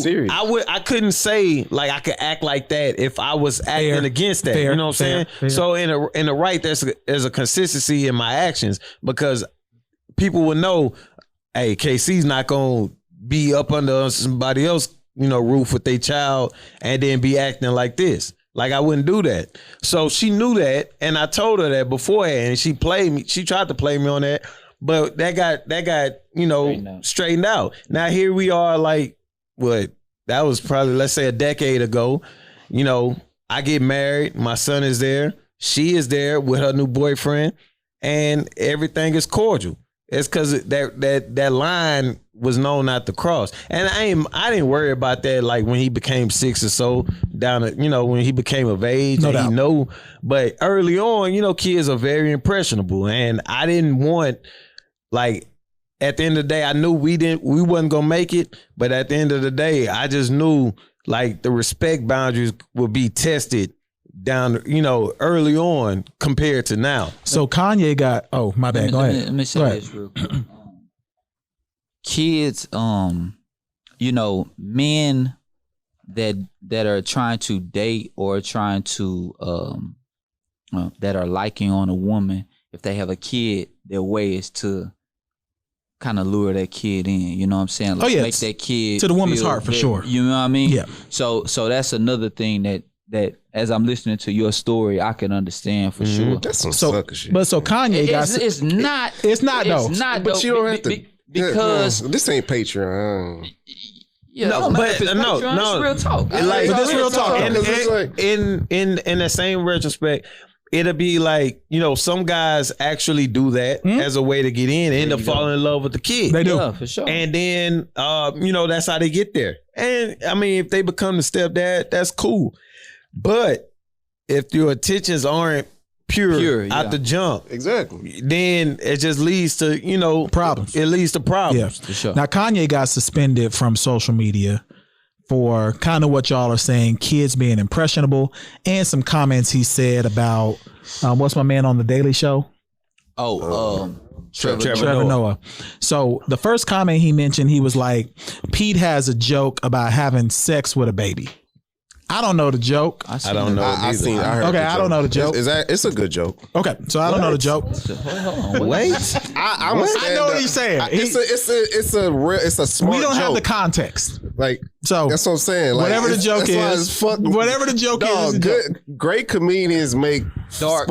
serious. I couldn't say I could act like that if I was acting against that. You know what I'm saying? Fair. So in the right, there's a consistency in my actions, because people would know, hey, KC's not gonna be up under somebody else roof with their child and then be acting like this. I wouldn't do that. So she knew that, and I told her that beforehand, and she played me. She tried to play me on that, but that got straightened out. Now here we are, that was probably, let's say, a decade ago. I get married, my son is there, she is there with her new boyfriend, and everything is cordial. It's because that line was known not to cross, and I didn't worry about that. When he became 6 or so, when he became of age, no doubt. He know. But early on, kids are very impressionable, and I didn't want at the end of the day, I knew we wasn't gonna make it. But at the end of the day, I just knew the respect boundaries would be tested down, early on compared to now. So Kanye got, oh, my bad. Go ahead. Let me say this real quick. Kids, men that are trying to date or trying to, that are liking on a woman, if they have a kid, their way is to kind of lure that kid in, you know what I'm saying? Make that kid to the woman's heart for sure. You know what I mean? Yeah. So that's another thing that as I'm listening to your story, I can understand for sure. That's some sucker shit. But so Kanye got... It's not though. But you don't have to... Because... this ain't Patreon. Yeah, no, but no, it's real talk. But this real talk. In the same retrospect, it'll be some guys actually do that as a way to get in and end up falling in love with the kid. They do. Yeah, for sure. And then, that's how they get there. And I mean, if they become the stepdad, that's cool. But if your intentions aren't pure out the jump, exactly, then it just leads to problems. It leads to problems. Yeah. For sure. Now Kanye got suspended from social media for kind of what y'all are saying, kids being impressionable, and some comments he said about what's my man on the Daily Show? Trevor Noah. So the first comment he mentioned, he was like, Pete has a joke about having sex with a baby. I don't know the joke. I don't know. I heard. Okay, I don't know the joke. It's a good joke. Okay, so I don't know the joke. Hold on, Wait, I know what he's saying. It's a smart. We don't joke. have the context. Like, so that's what I'm saying. Like, whatever the joke is, whatever the joke is, great comedians make dark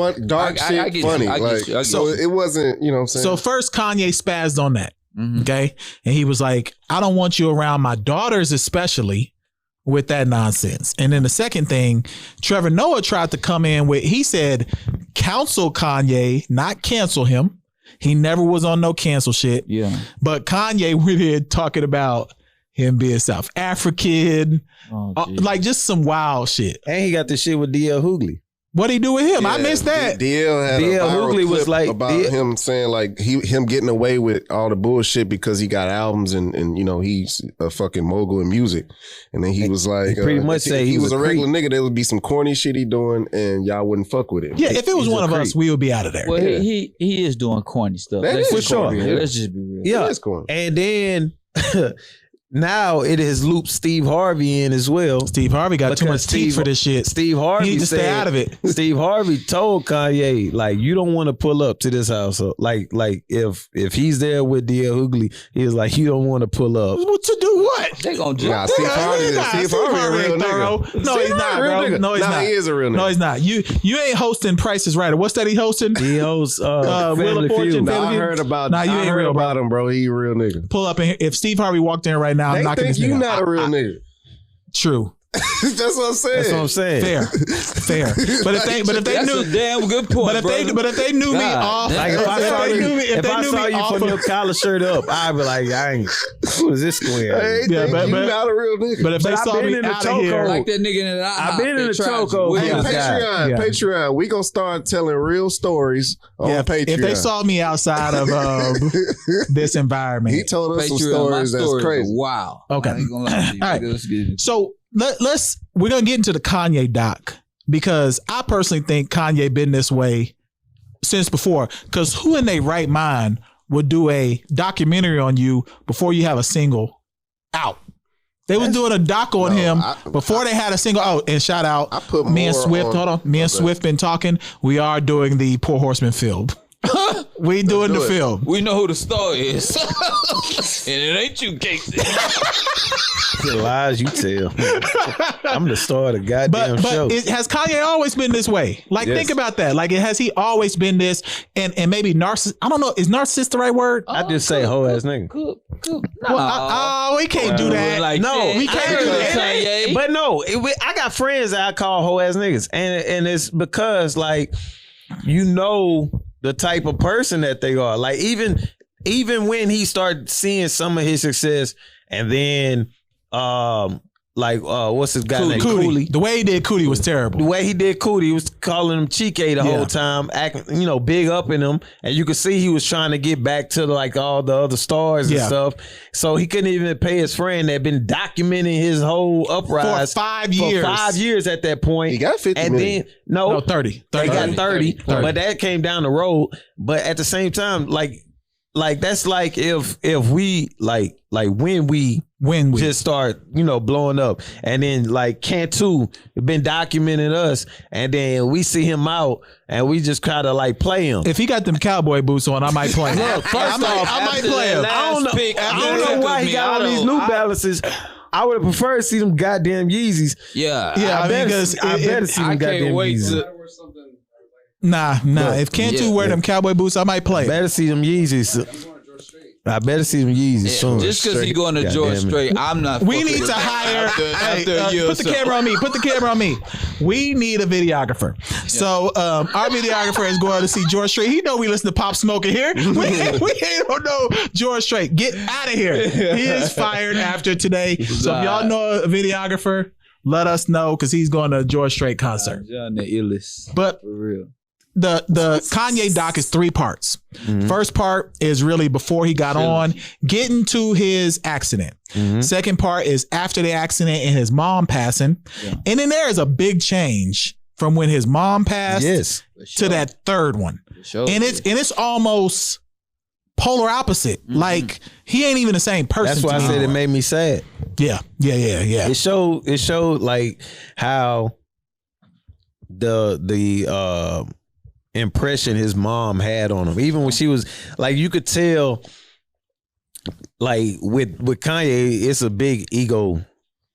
shit funny. So it wasn't, you know what I'm saying? So first Kanye spazzed on that. Okay. And he was like, I don't want you around my daughters, especially with that nonsense. And then the second thing, Trevor Noah tried to come in with, he said, counsel Kanye, not cancel him. He never was on no cancel shit. Yeah. But Kanye went in talking about him being South African, like just some wild shit. And he got the shit with DL Hughley. What'd he do with him? I missed that. DL had DL a viral Hughley clip was like about him saying like him getting away with all the bullshit because he got albums and he's a fucking mogul in music. And then he was like, pretty much say he was a regular nigga. There would be some corny shit he doing and y'all wouldn't fuck with it. Yeah, if it was one of us, we would be out of there. Well, he is doing corny stuff. For sure. Let's just be real. Yeah, it's corny. And then now it has looped Steve Harvey in as well. Steve Harvey got too much teeth for this shit. Steve Harvey he need to stay out of it. Steve Harvey told Kanye, like, you don't want to pull up to this house. So, like if he's there with DL Hughley, he was like, you don't want to pull up. What to do what? They gonna do Steve Harvey a real nigga. No, he's not, bro. No, he's not. He is a real nigga. No, he's not. You ain't hosting Price is Right. What's that he hosting? He hosts Wheel of Fortune. I heard about you ain't real about him, bro. He a real nigga. Pull up in here. If Steve Harvey walked in right now, I'm knocking this nigga out. You not a real nigga. True. That's what I'm saying. That's what I'm saying. Fair. But if they That's knew, a damn good point, but if they knew me off, Like if I saw you off putting your collar shirt up, I'd be like, who is this square? You not a real nigga. But if they saw me out of here, like that nigga in the I've been in the chokehold. Hey, Patreon. We gonna start telling real stories on Patreon. If they saw me outside of this environment, he told us some stories that's crazy. Wow. Okay. I ain't gonna lie to you. All right. So we're gonna get into the Kanye Doc, because I personally think Kanye been this way since before. Because who in their right mind would do a documentary on you before you have a single out? They was doing a doc on him before they had a single out. And shout out, me and Swift. Hold on, me and Swift been talking. We are doing the Pour Horsemen film. We doing the film. We know who the star is, and it ain't you, Casey. The lies you tell. I'm the star of the goddamn show. Has Kanye always been this way? Like, think about that. Like, has he always been this? And maybe narcissist. I don't know. Is narcissist the right word? I just say hoe ass nigga. Cool. We can't do that. Like we can't do that. But no, I got friends that I call hoe ass niggas, and it's because like the type of person that they are. Like even when he started seeing some of his success, and then what's his guy name? Cooley. The way he did Cooley was terrible. The way he did Cooley, he was calling him Chike the whole time, acting, big up in him. And you could see he was trying to get back to like all the other stars and stuff. So he couldn't even pay his friend that had been documenting his whole uprise for 5 years. For 5 years at that point. He got 50 million. Then, no 30. He got 30. But that came down the road. But at the same time, like that's like if we when we just start blowing up, and then like Cantu been documenting us, and then we see him out and we just kind of like play him. If he got them cowboy boots on, I might play him. Look, first off, I might play him. I don't know why he got all these New Balances. I would have preferred to see them goddamn Yeezys. Yeah. I better see them goddamn Yeezys. Nah. If Cantu wear them cowboy boots, I might play. Better see them Yeezys. I better see them Yeezys soon. Just because he going to George Strait, I'm not. We need to hire. After a year put the camera on me. Put the camera on me. We need a videographer. Yeah. So our videographer is going to see George Strait. He know we listen to Pop Smoke in here. We ain't know George Strait. Get out of here. He is fired after today. So if y'all know a videographer, let us know because he's going to a George Strait concert. John the illest. But for real. The Kanye Doc is 3 parts. First part is really before he got on, getting to his accident. Second part is after the accident and his mom passing. Yeah. And then there is a big change from when his mom passed to that third one. And it's almost polar opposite. Like he ain't even the same person. That's why I said it made me sad. Yeah. It showed like how the impression his mom had on him. Even when she was like, you could tell like with Kanye, it's a big ego,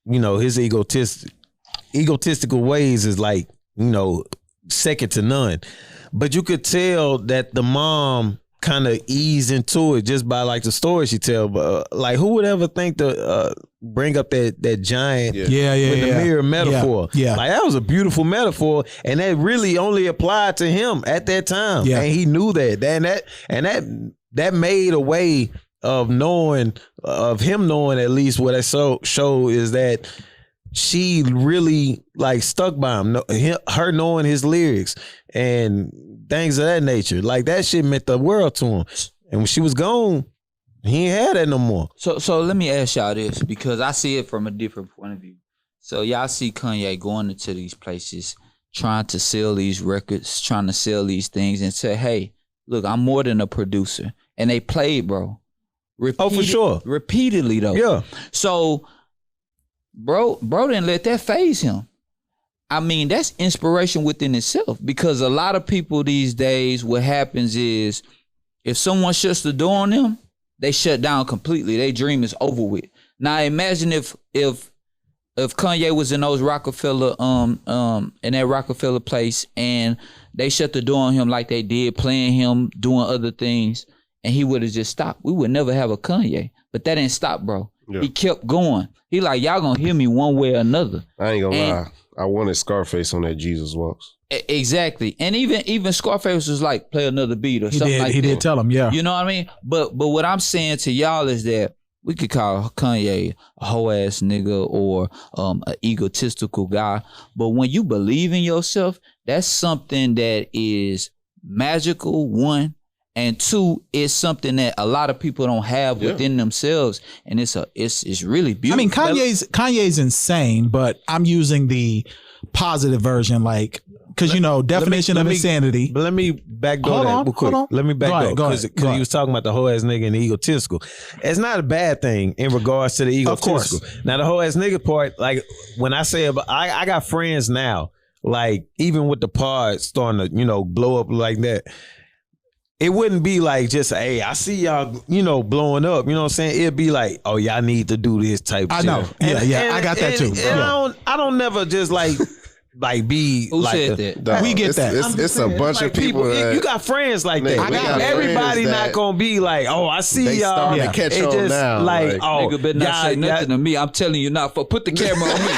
his egotistical ways is like, second to none. But you could tell that the mom kind of eased into it just by like the story she tell. But like, who would ever think to bring up that giant with the mirror metaphor? Yeah. Like that was a beautiful metaphor, and that really only applied to him at that time. Yeah. And he knew that. That made a way of him knowing at least what that show is that she really like stuck by him. Her knowing his lyrics and things of that nature. Like that shit meant the world to him. And when she was gone, he ain't had that no more. So let me ask y'all this, because I see it from a different point of view. So y'all see Kanye going into these places, trying to sell these records, trying to sell these things and say, hey, look, I'm more than a producer. And they played, bro. For sure. Repeatedly, though. Yeah. So, bro didn't let that faze him. I mean, that's inspiration within itself, because a lot of people these days, what happens is if someone shuts the door on them, they shut down completely. Their dream is over with. Now imagine if Kanye was in those Rockefeller, in that Rockefeller place, and they shut the door on him like they did, playing him, doing other things, and he would have just stopped. We would never have a Kanye. But that didn't stop, bro. Yeah. He kept going. He like, y'all gonna hear me one way or another. I ain't gonna lie. I wanted Scarface on that Jesus Walks. Exactly. And even Scarface was like, play another beat or something like that. He did tell him, yeah. You know what I mean? But what I'm saying to y'all is that we could call Kanye a hoe ass nigga or an egotistical guy. But when you believe in yourself, that's something that is magical, one. And two, it's something that a lot of people don't have within themselves, and it's really beautiful. I mean, Kanye's insane, but I'm using the positive version, like, because definition of insanity. But let me backdoor that real quick. Let me backdoor because he was talking about the whole ass nigga and the egotistical. It's not a bad thing in regards to the egotistical. Of course. Now the whole ass nigga part, like when I say about, I got friends now, like even with the pod starting to blow up like that. It wouldn't be like just, hey, I see y'all, blowing up. You know what I'm saying? It'd be like, oh, y'all need to do this type of shit. I know. I got that too. And I don't never just like be who like said that? We get that. It's a bunch of people. You got friends like that. Everybody not gonna be like, oh, I see y'all. They catch on just now. Like, oh, nigga better not say nothing to me. I'm telling you not. Put the camera on me.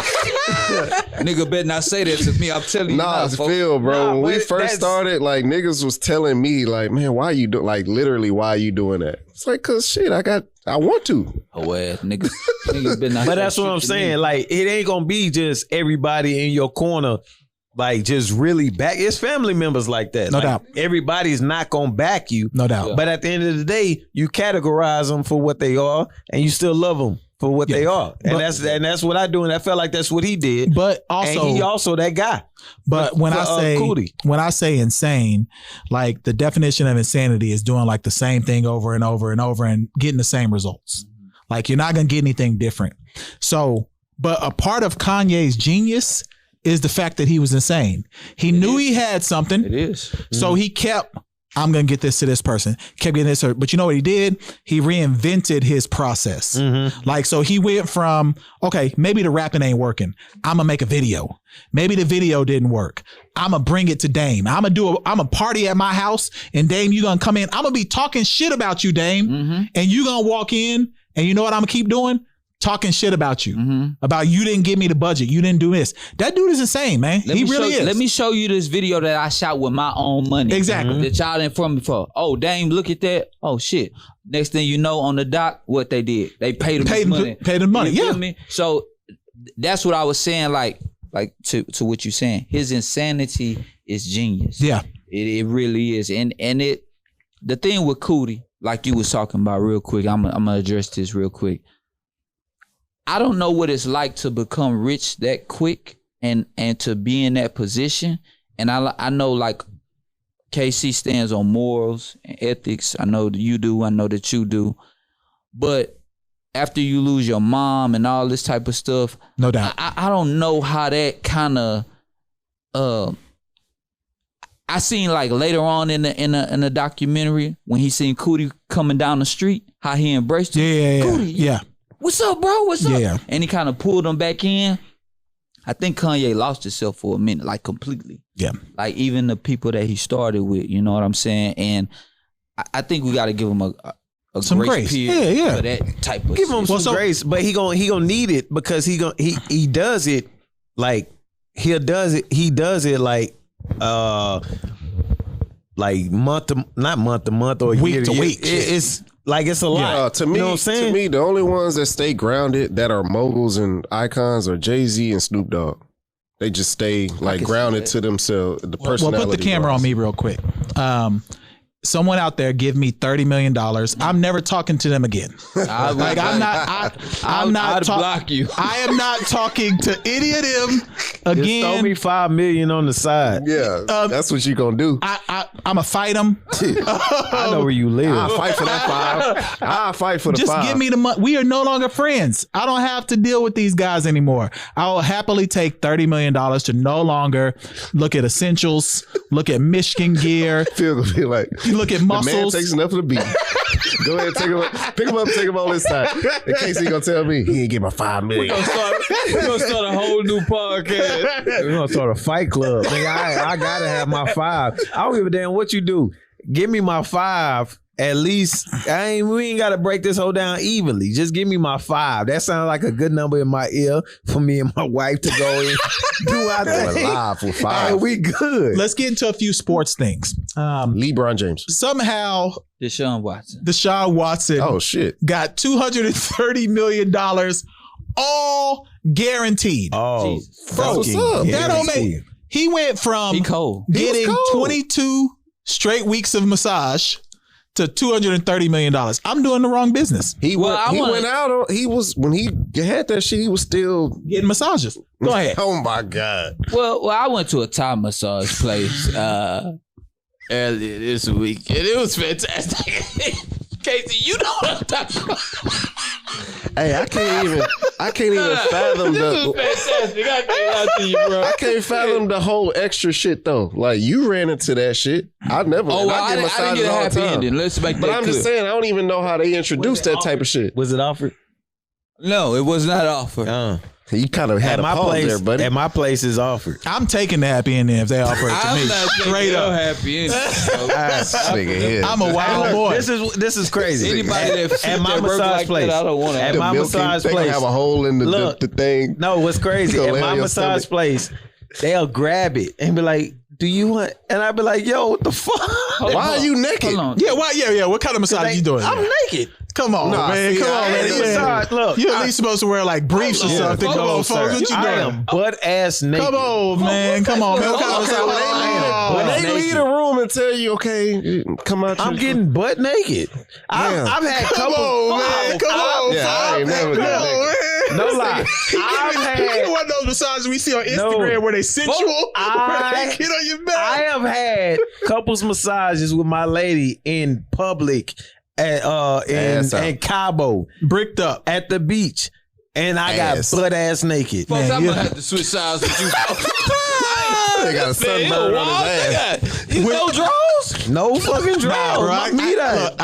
Nigga better not say that to me. I'm telling you. Nah, it's Phil, bro. When we first started, like niggas was telling me, like, man, why you do like literally why are you doing that? It's like, cause shit, I want to. Oh well, nigga better not. But that's what I'm saying. Like, it ain't gonna be just everybody in your corner, like just really back. It's family members like that. No doubt. Everybody's not gonna back you. No doubt. Yeah. But at the end of the day, you categorize them for what they are, and you still love them for what they are. And that's what I do, and I felt like that's what he did. But also, and he also that guy. But when I say insane, like the definition of insanity is doing like the same thing over and over and over and getting the same results. Like you're not gonna get anything different. So, but a part of Kanye's genius is the fact that he was insane. He knew he had something. It is. So he kept, I'm going to get this to this person. Kept getting this. But you know what he did? He reinvented his process. Like, so he went from, okay, maybe the rapping ain't working. I'm going to make a video. Maybe the video didn't work. I'm going to bring it to Dame. I'm going to party at my house and Dame, you going to come in. I'm going to be talking shit about you, Dame. And you going to walk in and you know what I'm going to keep doing? Talking shit about you, about you didn't give me the budget, you didn't do this. That dude is insane, man. He really is. Let me show you this video that I shot with my own money. Exactly. That y'all didn't for me for. Oh, Dame, look at that. Oh shit. Next thing you know, on the dock, what they did, they paid him money. Paid him money. You feel me? So that's what I was saying. Like to what you're saying. His insanity is genius. Yeah, it really is. And the thing with Cootie, like you was talking about real quick, I'm gonna address this real quick. I don't know what it's like to become rich that quick and to be in that position. And I know like KC stands on morals and ethics. I know that you do. I know that you do. But after you lose your mom and all this type of stuff, no doubt. I don't know how that kind of. I seen like later on in the documentary when he seen Cootie coming down the street, how he embraced him. Yeah. Cootie, Yeah. What's up, bro? What's up? Yeah. And he kind of pulled him back in. I think Kanye lost himself for a minute, like completely. Yeah. Like even the people that he started with, you know what I'm saying? And I think we got to give him a some grace. period Yeah. for that type of Give him shit. some grace, but he gonna need it because he does it like he does it like month to month or Week year to week. It's like it's a lot. To me, you know what I'm saying? to me, the only ones that stay grounded that are moguls and icons are Jay-Z and Snoop Dogg. They just stay like grounded to themselves. The personality. Well, put the camera on me real quick. Someone out there give me $30 million. I'm never talking to them again. I'm not block you. I am not talking to any of them again. Just throw me $5 million on the side. Yeah, that's what you gonna do. I'ma fight them. I know where you live. I'll fight for that $5. I'll fight for the Just $5. give me the money. We are no longer friends. I don't have to deal with these guys anymore. I will happily take $30 million to no longer look at essentials, look at Michigan gear. Phil gonna be like, look at the man muscles. takes enough of the beat. Go ahead, take him up, pick him up, take him on this side. In case he gonna tell me he ain't get my $5 million. We're gonna start a whole new podcast. We're gonna start a fight club. Nigga, I gotta have my $5. I don't give a damn what you do. Give me my $5. At least we ain't gotta break this whole down evenly. Just give me my $5. That sounds like a good number in my ear for me and my wife to go and do our thing. Live for $5. Hey, we good. Let's get into a few sports things. LeBron James. Somehow Deshaun Watson. Deshaun Watson Oh shit. got $230 million all guaranteed. Oh, Jesus. Bro, what's up. that don't make. He went from He cold. getting cold. 22 straight weeks of massage to $230 million. I'm doing the wrong business. He went out on, he was, when he had that shit, he was still Getting massages. Go ahead. Oh my God. Well, I went to a Thai massage place earlier this week, and it was fantastic. Casey, you know what I'm talking about. Hey, I can't even fathom This was fantastic. I can't lie to you, bro. I can't fathom the whole extra shit though. Like you ran into that shit. I never. Oh, well, I get didn't massages get a all the happy time. ending. Let's make But that I'm clear. just saying, I don't even know how they introduced that type of shit. was it offered? No, it was not offered. You kind of had At a my pause place, there, buddy. at my place is offered. I'm taking the happy ending if they offer it to I'm me. not Straight up. happy ending. Nigga here. I'm a wild boy. This is crazy. Anybody that at my that work massage like place, that, I don't want to. at The my milk massage they place, have a hole in the Look. thing. No, what's crazy? Go At lay my on your massage stomach. place, they'll grab it and be like, "Do you want?" And I'll be like, "Yo, what the fuck? Why are you naked? Hold on. Yeah, why? Yeah. What kind of massage you doing? I'm naked. Come on, Nah, man. see, Come I on, ain't man. massage. Look, You at least supposed to wear like briefs or something. Come on, folks. What you I doing? am butt ass naked. Come on, man. Come on, man. What kind of massage? When they naked. leave the room and tell you, okay, come out. I'm getting butt naked. I've had Come couple. on, man. Come on, Yeah, I ain't never Come got on, man. No lie. I've had. One of those massages we see on Instagram where they sensual, where they get on your back. I have had couples massages with my lady in public in Cabo Bricked up. at the beach, and I Ass. got butt ass naked. Folks, Man, I'm you- gonna have to switch sides with you. They got a sunburn on his ass. You no draws? No fucking draws. Nah, bro. Look,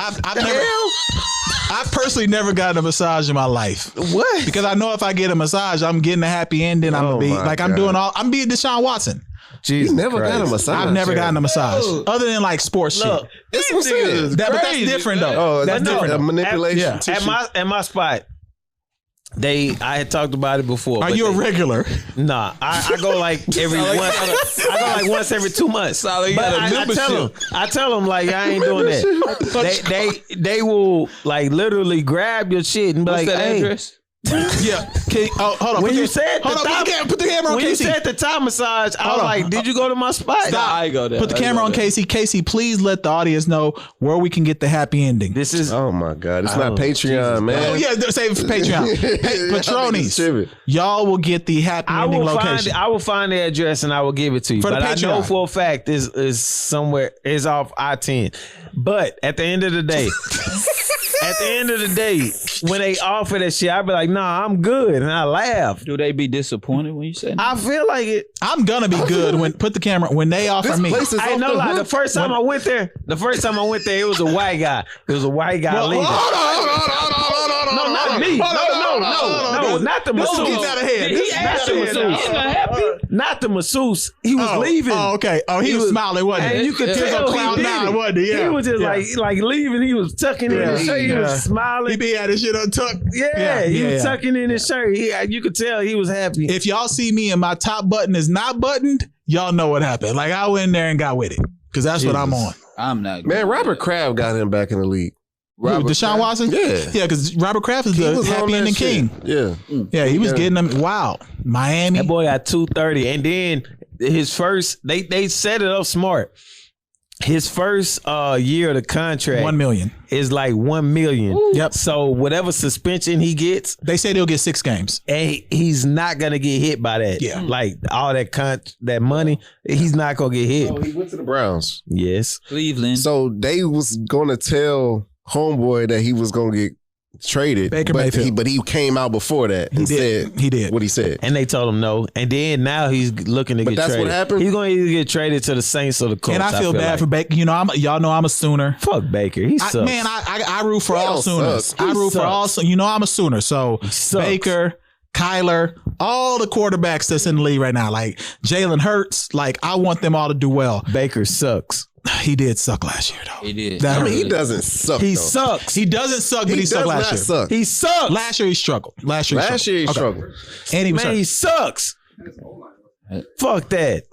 I've personally never gotten a massage in my life. what? Because I know if I get a massage, I'm getting a happy ending. I'm Oh gonna be my like I'm God. I'm being Deshaun Watson. Jesus Never got Christ. a massage. I've never gotten a massage other than like sports Look, shit. That's what I'm saying. But that's different though. Oh, That's that's different. a manipulation. Yeah. tissue. At my spot. I had talked about it before. Are but you a regular? Nah, I go like every once. I go like once every 2 months. Solid, you But got a I tell them like I ain't doing that. They will like literally grab your shit and be What's like, that "Hey, address? Yeah. Hold on. When you said put the camera on when Casey. you said the Thai massage, I was like, did you go to my spot? Stop. I go there. Put the camera on Casey. Casey, please let the audience know where we can get the happy ending. This is Oh my God. It's not Patreon, man. Oh yeah, save for Patreon. Patronies, y'all will get the happy ending location. I will find the address and I will give it to you. For the But I know Patreon. for a fact is somewhere is off I-10. But at the end of the day, when they offer that shit, I be like, nah, I'm good, and I laugh. Do they be disappointed when you say that? I feel like it. I'm gonna be good when they offer This me. place is I off know, the like the hook. first time I went there, it was a white guy. It was a white guy leaving. No, not me. No, not the masseuse. Get out of here. Not the masseuse. He was leaving. Oh, okay. Oh, he was smiling, wasn't he? And you could He was tell on cloud he nine, did it. wasn't he? Yeah. He was just Yeah. like leaving. He was tucking in his shirt. He was smiling. He be had his shit untucked. He was tucking in his shirt. You could tell he was happy. If y'all see me and my top button is not buttoned, y'all know what happened. Like I went in there and got with it because that's what I'm on. I'm not. Man, Robert Kraft got him back in the league. Deshaun Watson? Yeah. Because Robert Kraft is He the was on happy that ending shit. king. Yeah. Yeah, he was getting them. Wow. Miami. That boy got 230, and then his first they set it up smart. His first year of the contract, $1 million. is like $1 million. Yep. So whatever suspension he gets, They said he'll get 6 games. and he's not gonna get hit by that. Yeah. Like all that money, he's not gonna get hit. Oh, he went to the Browns. Yes. Cleveland. So they was gonna tell Homeboy that he was gonna get traded. Baker but Mayfield. he came out before that and said He did. what he said. And they told him no. And then now he's looking to But get that's traded. what happened? He's gonna either get traded to the Saints or the Colts. And I feel bad like. for Baker. You know, y'all know I'm a Sooner. Fuck Baker. He sucks. Man, I root for He all don't Sooners. suck. I root for all. You know, I'm a Sooner. So sucks. Baker, Kyler, all the quarterbacks that's in the league right now, like Jalen Hurts, like I want them all to do well. Baker sucks. He did suck last year, though. He did. That I mean, he hurt. doesn't suck. He though. sucks. He doesn't suck, but he sucked does last not year. suck. He sucks. Last year he struggled. Last year he struggled. And he was Man, hurt. he sucks. Fuck that.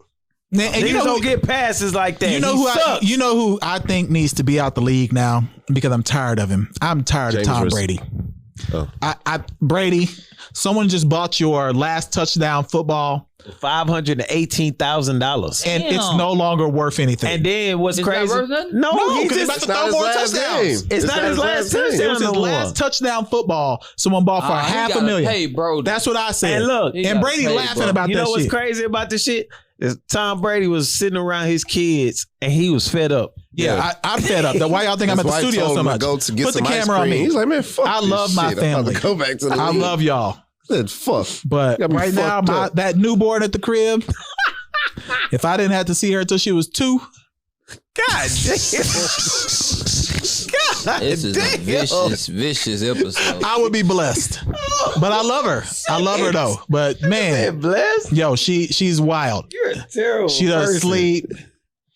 And Niggas you know don't who, get passes like that. you know he who sucks. you know who I think needs to be out the league now because I'm tired of him. I'm tired James of Tom Winston. Brady. Oh. Brady, someone just bought your last touchdown football $518,000. and it's no longer worth anything. And then what's It's not crazy? worth nothing? No, No, he 'cause he's just about to throw more touchdowns. It's not his last it touchdown was his no more. last touchdown football someone bought for $500,000. Hey, bro. That's what I said. And look, He and gotta Brady pay, laughing bro. about You that know what's shit. crazy about this shit? Is Tom Brady was sitting around his kids and he was fed up. Yeah, I'm fed up. Why y'all think I'm at the That's why I studio told so him to much? go to get Put the some ice camera on cream. me. He's like, man, fuck I this love my shit. I'm about family. to go back to the I league. love y'all. I said, fuck. But Got me right now, fucked up. that newborn at the crib, if I didn't have to see her until she was 2, God damn. This is a vicious episode. I would be blessed. But I love her. I love her though. But man, Blessed? yo, she's wild. You're a terrible She doesn't person. sleep.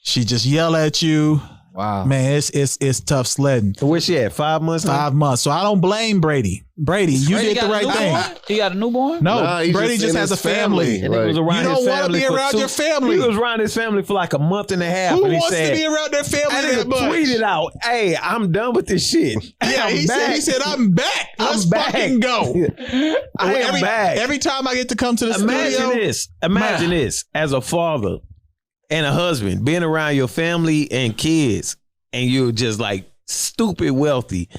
She just yell at you. Wow. Man, it's tough sledding. Where she at? 5 months now? 5 months. So I don't blame Brady. Brady, you Brady did the got a right thing. newborn? He got a newborn? No, Nah, he's Brady just in has a his family. And he was around You don't his wanna family be for around your family. He was around his family for like a month and a half. Who and he wants said, to be around their family I that much? tweeted out, hey, I'm done with this shit. Yeah, I'm he back. said, I'm back. Let's back. fucking go. I am back. Every time I get to come to the studio, Imagine this as a father and a husband being around your family and kids, and you're just like stupid wealthy,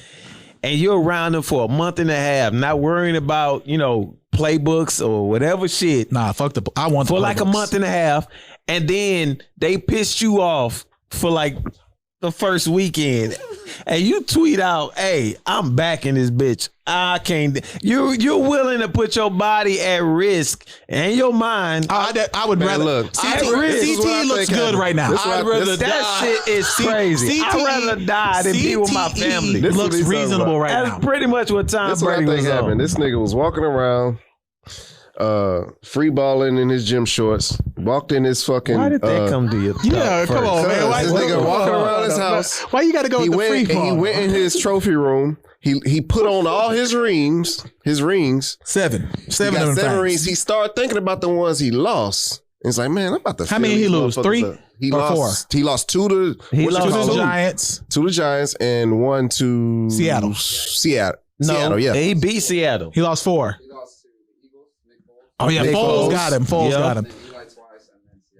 and you're around them for a month and a half, not worrying about playbooks or whatever shit nah, fuck the. I want for the like a playbooks. month and a half, and then they pissed you off for like the first weekend, and you tweet out, "Hey, I'm back in this bitch. I can't." You're willing to put your body at risk and your mind. I would Man, rather look, CT, this is what I CT looks think good happened. right now. This is what I- I'd rather this- That shit is crazy. I'd rather die than be with my family. This is looks what he's talking reasonable about. right That's now. pretty much what Tom That's what I Brady think was happened. on. This nigga was walking around, free balling in his gym shorts, walked in his fucking. Why did that come to you? Yeah, come on, man. Why, This nigga walking around his house. Why you got to go He with the free went and he ball? went in his trophy room. He put on all his rings. Seven He of got them 7 things. rings. He started thinking about the ones he lost. It's like, man, I'm about to. How fill many he these lose? motherfuckers 3 up. He or lost. He lost 2 to. He what you lost call To the them? Giants. 2 to the Giants and 1 to Seattle. Seattle. No, Seattle, yeah. he beat Seattle. He lost 4. Oh yeah, Nick Foles Foles. got him. Foles Yep. got him.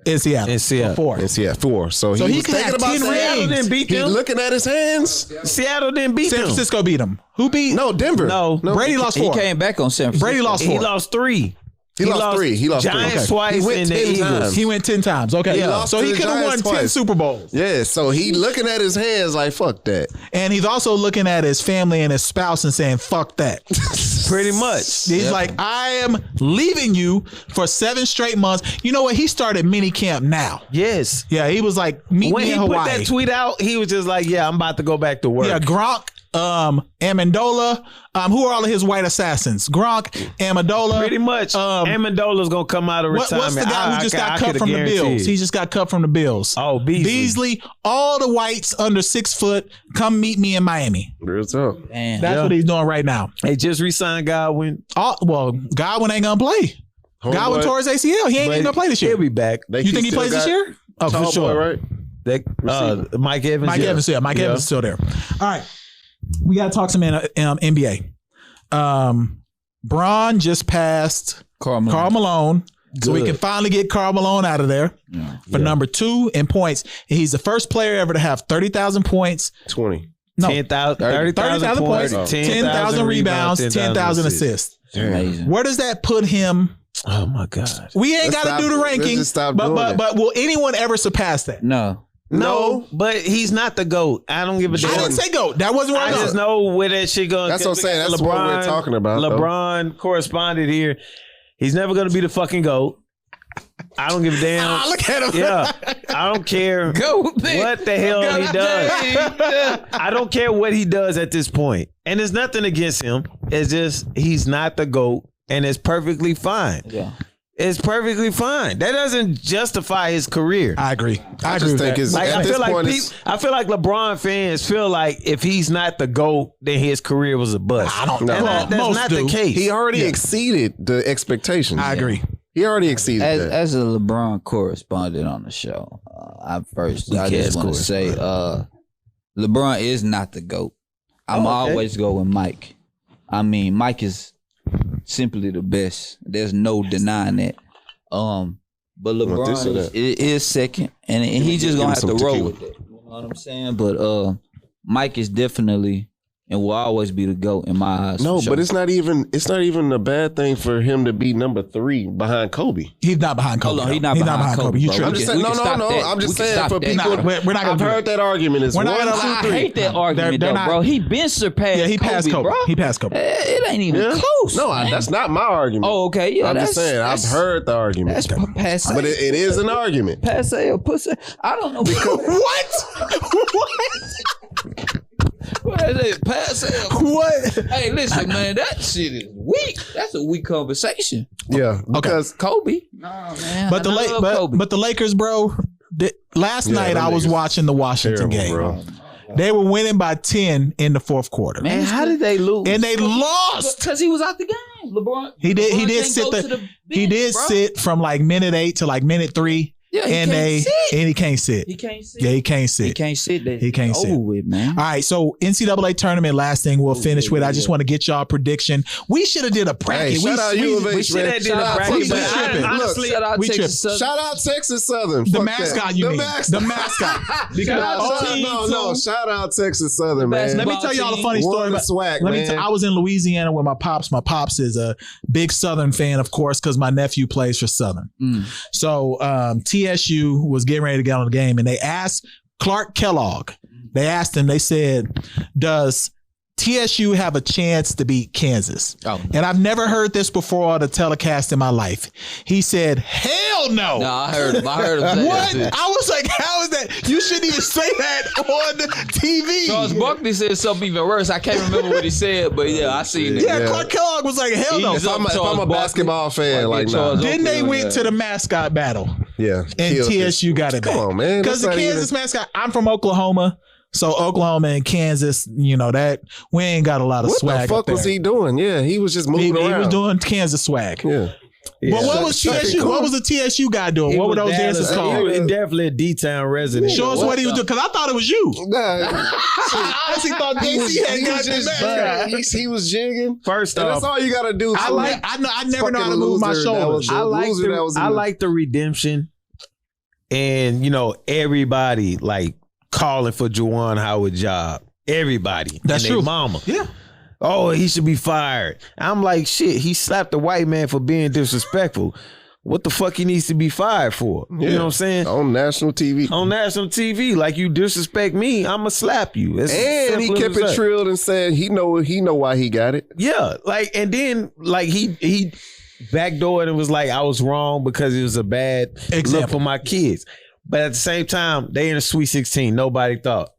In Seattle. In Seattle. 4. It's 4. So he was could have thinking about 10 Seattle. rings. Didn't beat He them. looking at his hands. Seattle didn't beat San them. Francisco beat him. Who beat? No, Denver. No. Brady lost He 4. came back on San Francisco. Brady lost 4. He lost 3. He lost 3. He lost 3. Giants Okay. twice He went and the 10 Eagles. times. He went 10 times. Okay. He lost so to he the could have won Giants 10 twice. Super Bowls. Yeah, so he looking at his hands like, fuck that. And he's also looking at his family and his spouse and saying, fuck that. Pretty much. He's like, I am leaving you for 7 straight months. You know what? He started mini camp now. Yes. Yeah, he was like, meet When me he in put Hawaii. that tweet out, he was just like, yeah, I'm about to go back to work. Yeah, Gronk, Amendola. Who are all of his white assassins? Gronk, Amendola. Pretty much. Amendola's going to come out of retirement. What's the guy who just got cut from the Bills? He just got cut from the Bills. Oh, Beasley. Beasley, all the whites under 6 foot, come meet me in Miami. Real talk. Damn. That's what he's doing right now. They just re-signed Godwin. Godwin ain't gonna play. Godwin tore his ACL. He ain't even gonna play this year. He'll be back. You think he plays this year? Oh, for sure. Right? Mike Evans. Mike Evans, yeah. Mike Evans is still there. All right. We got to talk some NBA. Bron just passed Karl Malone. So we can finally get Karl Malone out of there for number 2 in points. He's the first player ever to have 30,000 points. 20. No, 30,000 points, 10,000 rebounds, 10,000 assists. Amazing. Where does that put him? Oh, my God. We ain't got to do the ranking, but will anyone ever surpass that? No, but he's not the GOAT. I don't give a damn. I didn't say GOAT. That wasn't where I just know where that shit going. That's what I'm saying. That's what we're talking about. LeBron corresponded here. He's never going to be the fucking GOAT. I don't give a damn. Look at him. Yeah. I don't care what the hell he does. I don't care what he does at this point. And there's nothing against him. It's just he's not the GOAT, and it's perfectly fine. Yeah. It's perfectly fine. That doesn't justify his career. I agree. I just agree think with that. Like, at this point, I feel like LeBron fans feel like if he's not the GOAT, then his career was a bust. I don't know. And that's Most not do. the case. He already exceeded the expectations. I agree. He already exceeded that. As a LeBron correspondent on the show, I just want to say, LeBron is not the GOAT. I'm always go with Mike. I mean, Mike is simply the best. There's no denying that. But LeBron is second, and he just gonna have to roll with it. You know what I'm saying? But Mike is definitely and will always be the GOAT in my eyes. No, but it's not even a bad thing for him to be number 3 behind Kobe. He's not behind Kobe. Hold on, he's not behind Kobe. You bro. tripping. I'm just saying, no. I'm just saying for people. We're not gonna I've do heard that argument. Is We're not 1, gonna 2, lie. I 3. hate that argument, They're though, not- bro. He been surpassed. Yeah, he passed Kobe. bro. He passed Kobe. It ain't even close. No, man. that's not my argument. Oh, okay. Yeah, I'm just saying I've heard the argument. That's passe. But it is an argument. Passe or pussy. I don't know. What is it? Passe. What? Hey, listen, man. That shit is weak. That's a weak conversation. Yeah, because Kobe. Nah, man. But the Lakers, bro. Last night I was watching the Washington game. Bro. They were winning by 10 in the fourth quarter. Man, how did they lose? And they lost Because he was out the game. LeBron. He did LeBron sit can't go to he bench, did bro. sit from like minute 8 to like minute 3. Yeah, and he can't sit. He can't sit. Yeah, he can't sit. He can't sit. He can't sit. With, man. All right, so NCAA tournament. Last thing we'll finish with. I just want to get y'all prediction. We should have did a bracket. Hey, shout out UVA, We should have did a bracket. But tripping. honestly, Shout out we Texas tripping. Southern. shout out Texas Southern. The Fuck mascot, that. you the mean? mascot. The mascot. Because Shout out Texas Southern, man. let me tell y'all a funny story. Won the About, swag, let me man. I was in Louisiana with my pops. My pops is a big Southern fan, of course, because my nephew plays for Southern. So TSU was getting ready to get on the game, and they asked Clark Kellogg. They asked him. They said, "Does TSU have a chance to beat Kansas?" Oh. And I've never heard this before on a telecast in my life. He said, "Hell no." No, I heard him. Say What? that too. I was like, how is that? You shouldn't even say that on the TV. Charles Barkley said something even worse. I can't remember what he said, but yeah, I seen it. Yeah, Clark Kellogg was like, hell no. If I'm a basketball fan, like, nah. Then they went to the mascot battle. Yeah. And TSU got it back. Come on, man. Because the Kansas mascot, I'm from Oklahoma. So Oklahoma and Kansas, you know, that we ain't got a lot of What swag. the fuck was he doing? Yeah, he was just moving around. He was doing Kansas swag. Yeah. Yeah. But what was TSU? What was the TSU guy doing? What were those dances called? He was definitely a D-Town resident. Show us what he was doing, because I thought it was you. Nah, I honestly thought DC had got this. he was jigging. First And off, that's all you gotta do. I never know how to move my shoulders. I like the redemption, and everybody like calling for Juwan Howard's job. Everybody, that's and true. Their mama, Yeah. Oh, he should be fired. I'm like, shit. He slapped a white man for being disrespectful. What the fuck he needs to be fired for? Yeah. You know what I'm saying? On national TV. On national TV, like you disrespect me, I'ma slap you. It's And he kept it trilled and said he know why he got it. Yeah, and then he backdoored and was like, I was wrong because it was a bad look for my kids. But at the same time, they in a Sweet 16. Nobody thought.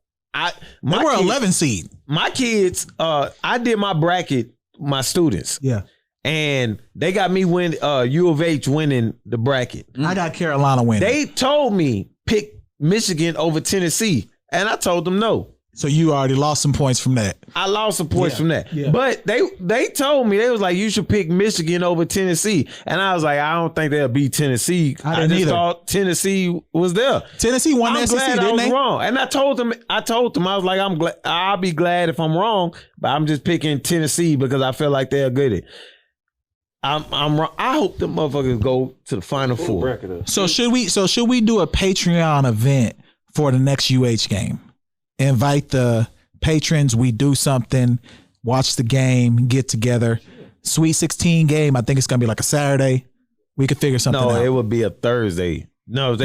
They were 11 seed. My kids, I did my bracket, my students. Yeah. And they got me U of H winning the bracket. I got Carolina winning. They told me pick Michigan over Tennessee. And I told them no. So you already lost some points from that. I lost some points from that. Yeah. But they told me, they was like, you should pick Michigan over Tennessee. And I was like, I don't think they'll beat Tennessee. I just thought Tennessee was there. Tennessee won the SEC, glad didn't I was they? wrong. And I told them, I was like, I'm glad, I'll be glad if I'm wrong, but I'm just picking Tennessee because I feel like they're good at it. I'm wrong. I hope the motherfuckers go to the Final Four. So should we do a Patreon event for the next UH game? Invite the patrons, we do something, watch the game, get together. Sweet 16 game, I think it's gonna be like a Saturday. We could figure something out. No, it would be a Thursday. No,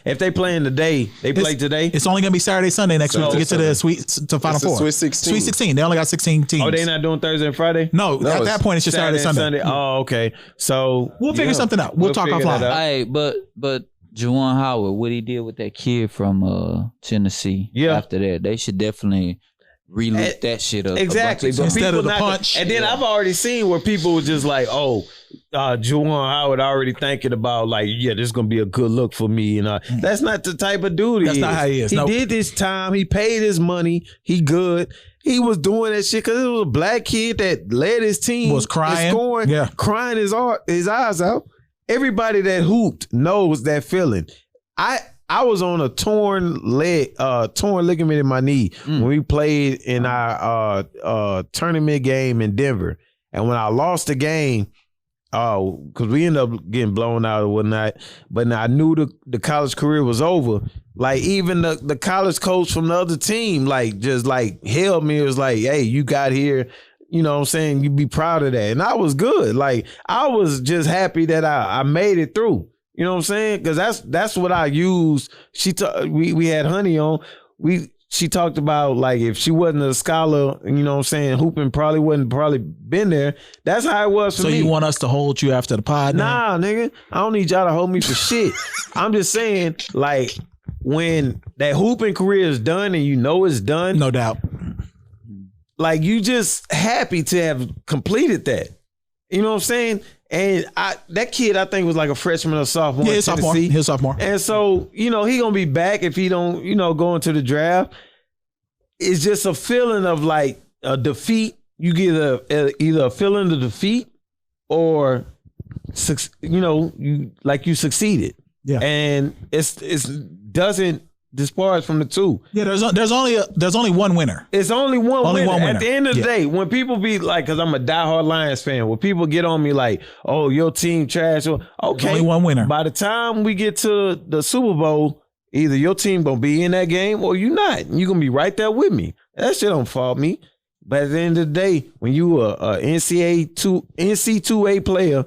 if they playing today, they play today. It's only gonna be Saturday, Sunday next week to get to the Final Four. Sweet 16. Sweet 16. They only got 16 teams. Oh, they not doing Thursday and Friday? No, at that point it's just Saturday, Sunday. Oh, okay. So We'll figure something out. We'll talk figure offline. that out. Hey, but Juwan Howard, what he did with that kid from Tennessee. Yeah. After that, they should definitely relook that shit up. Exactly. But Instead of the not- punch. And then I've already seen where people were just like, Juwan Howard already thinking about like, yeah, this is gonna be a good look for me. That's not the type of dude he That's is. not how he is. He Nope. did his time. He paid his money. He good. He was doing that shit because it was a black kid that led his team. Was crying. and scoring, Yeah. crying his eyes out. Everybody that hooped knows that feeling. I was on a torn ligament in my knee when we played in our tournament game in Denver. And when I lost the game, because we ended up getting blown out or whatnot, but I knew the college career was over. Like even the college coach from the other team, like just like held me. It was like, hey, you got here. You know what I'm saying? You be proud of that. And I was good. Like I was just happy that I made it through. You know what I'm saying? Because that's what I used. We had Honey on. She talked about like if she wasn't a scholar, you know what I'm saying, hooping wouldn't been there. That's how it was for me. So you want us to hold you after the pod now? Nah, nigga. I don't need y'all to hold me for shit. I'm just saying, like, when that hooping career is done and you know it's done, No doubt. like you just happy to have completed that. You know what I'm saying? And that kid, I think, was like a freshman or sophomore. Yeah, in he's sophomore. Tennessee. He's sophomore. And so, he gonna be back if he don't, go into the draft. It's just a feeling of like a defeat. You get either a feeling of defeat or, you succeeded. Yeah. And it's doesn't disparage from the two. Yeah, there's only one winner. It's only one Only winner. one winner. At the end of the Yeah. day, when people be like, because I'm a diehard Lions fan, when people get on me like, oh, your team trash. Okay. Only one winner. By the time we get to the Super Bowl, either your team going to be in that game or you not. You're going to be right there with me. That shit don't fault me. But at the end of the day, when you a NC2A player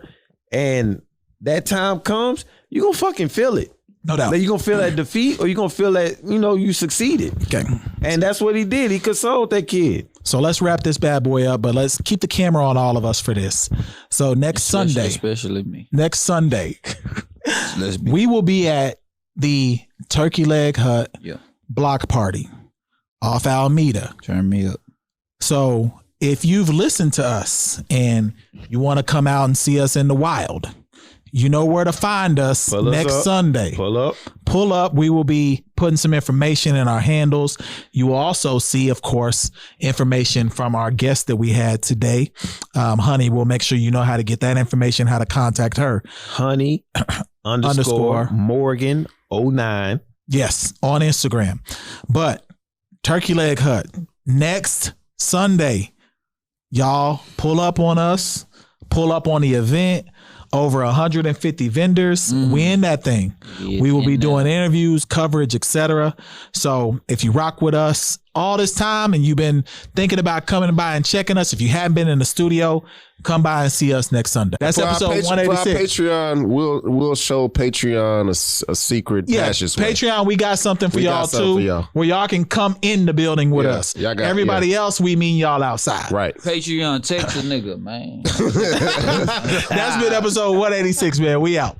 and that time comes, you're going to fucking feel it. No doubt. Like you gonna feel that defeat or you gonna feel that, you succeeded. Okay. And that's what he did. He consoled that kid. So let's wrap this bad boy up, but let's keep the camera on all of us for this. So Especially me. next Sunday, Let's be. we will be at the Turkey Leg Hut Yeah. block party off Alameda. Turn me up. So if you've listened to us and you want to come out and see us in the wild, you know where to find us Pull us next up. Sunday. Pull up. pull up. We will be putting some information in our handles. You will also see, of course, information from our guest that we had today. Honey, we'll make sure you know how to get that information, how to contact her. Honey underscore Morgan 09. Yes, on Instagram. But Turkey Leg Hut, next Sunday, y'all pull up on us, pull up on the event. Over 150 vendors. We in that thing. We will be doing interviews, coverage, etc. So if you rock with us all this time and you've been thinking about coming by and checking us, if you haven't been in the studio, come by and see us next Sunday. That's episode 186. For our Patreon, we'll show Patreon a secret passageway. Patreon, we got something for y'all too, where y'all can come in the building with us. Everybody else, we mean y'all outside. Right. Patreon, text a nigga, man. That's been episode 186, man. We out.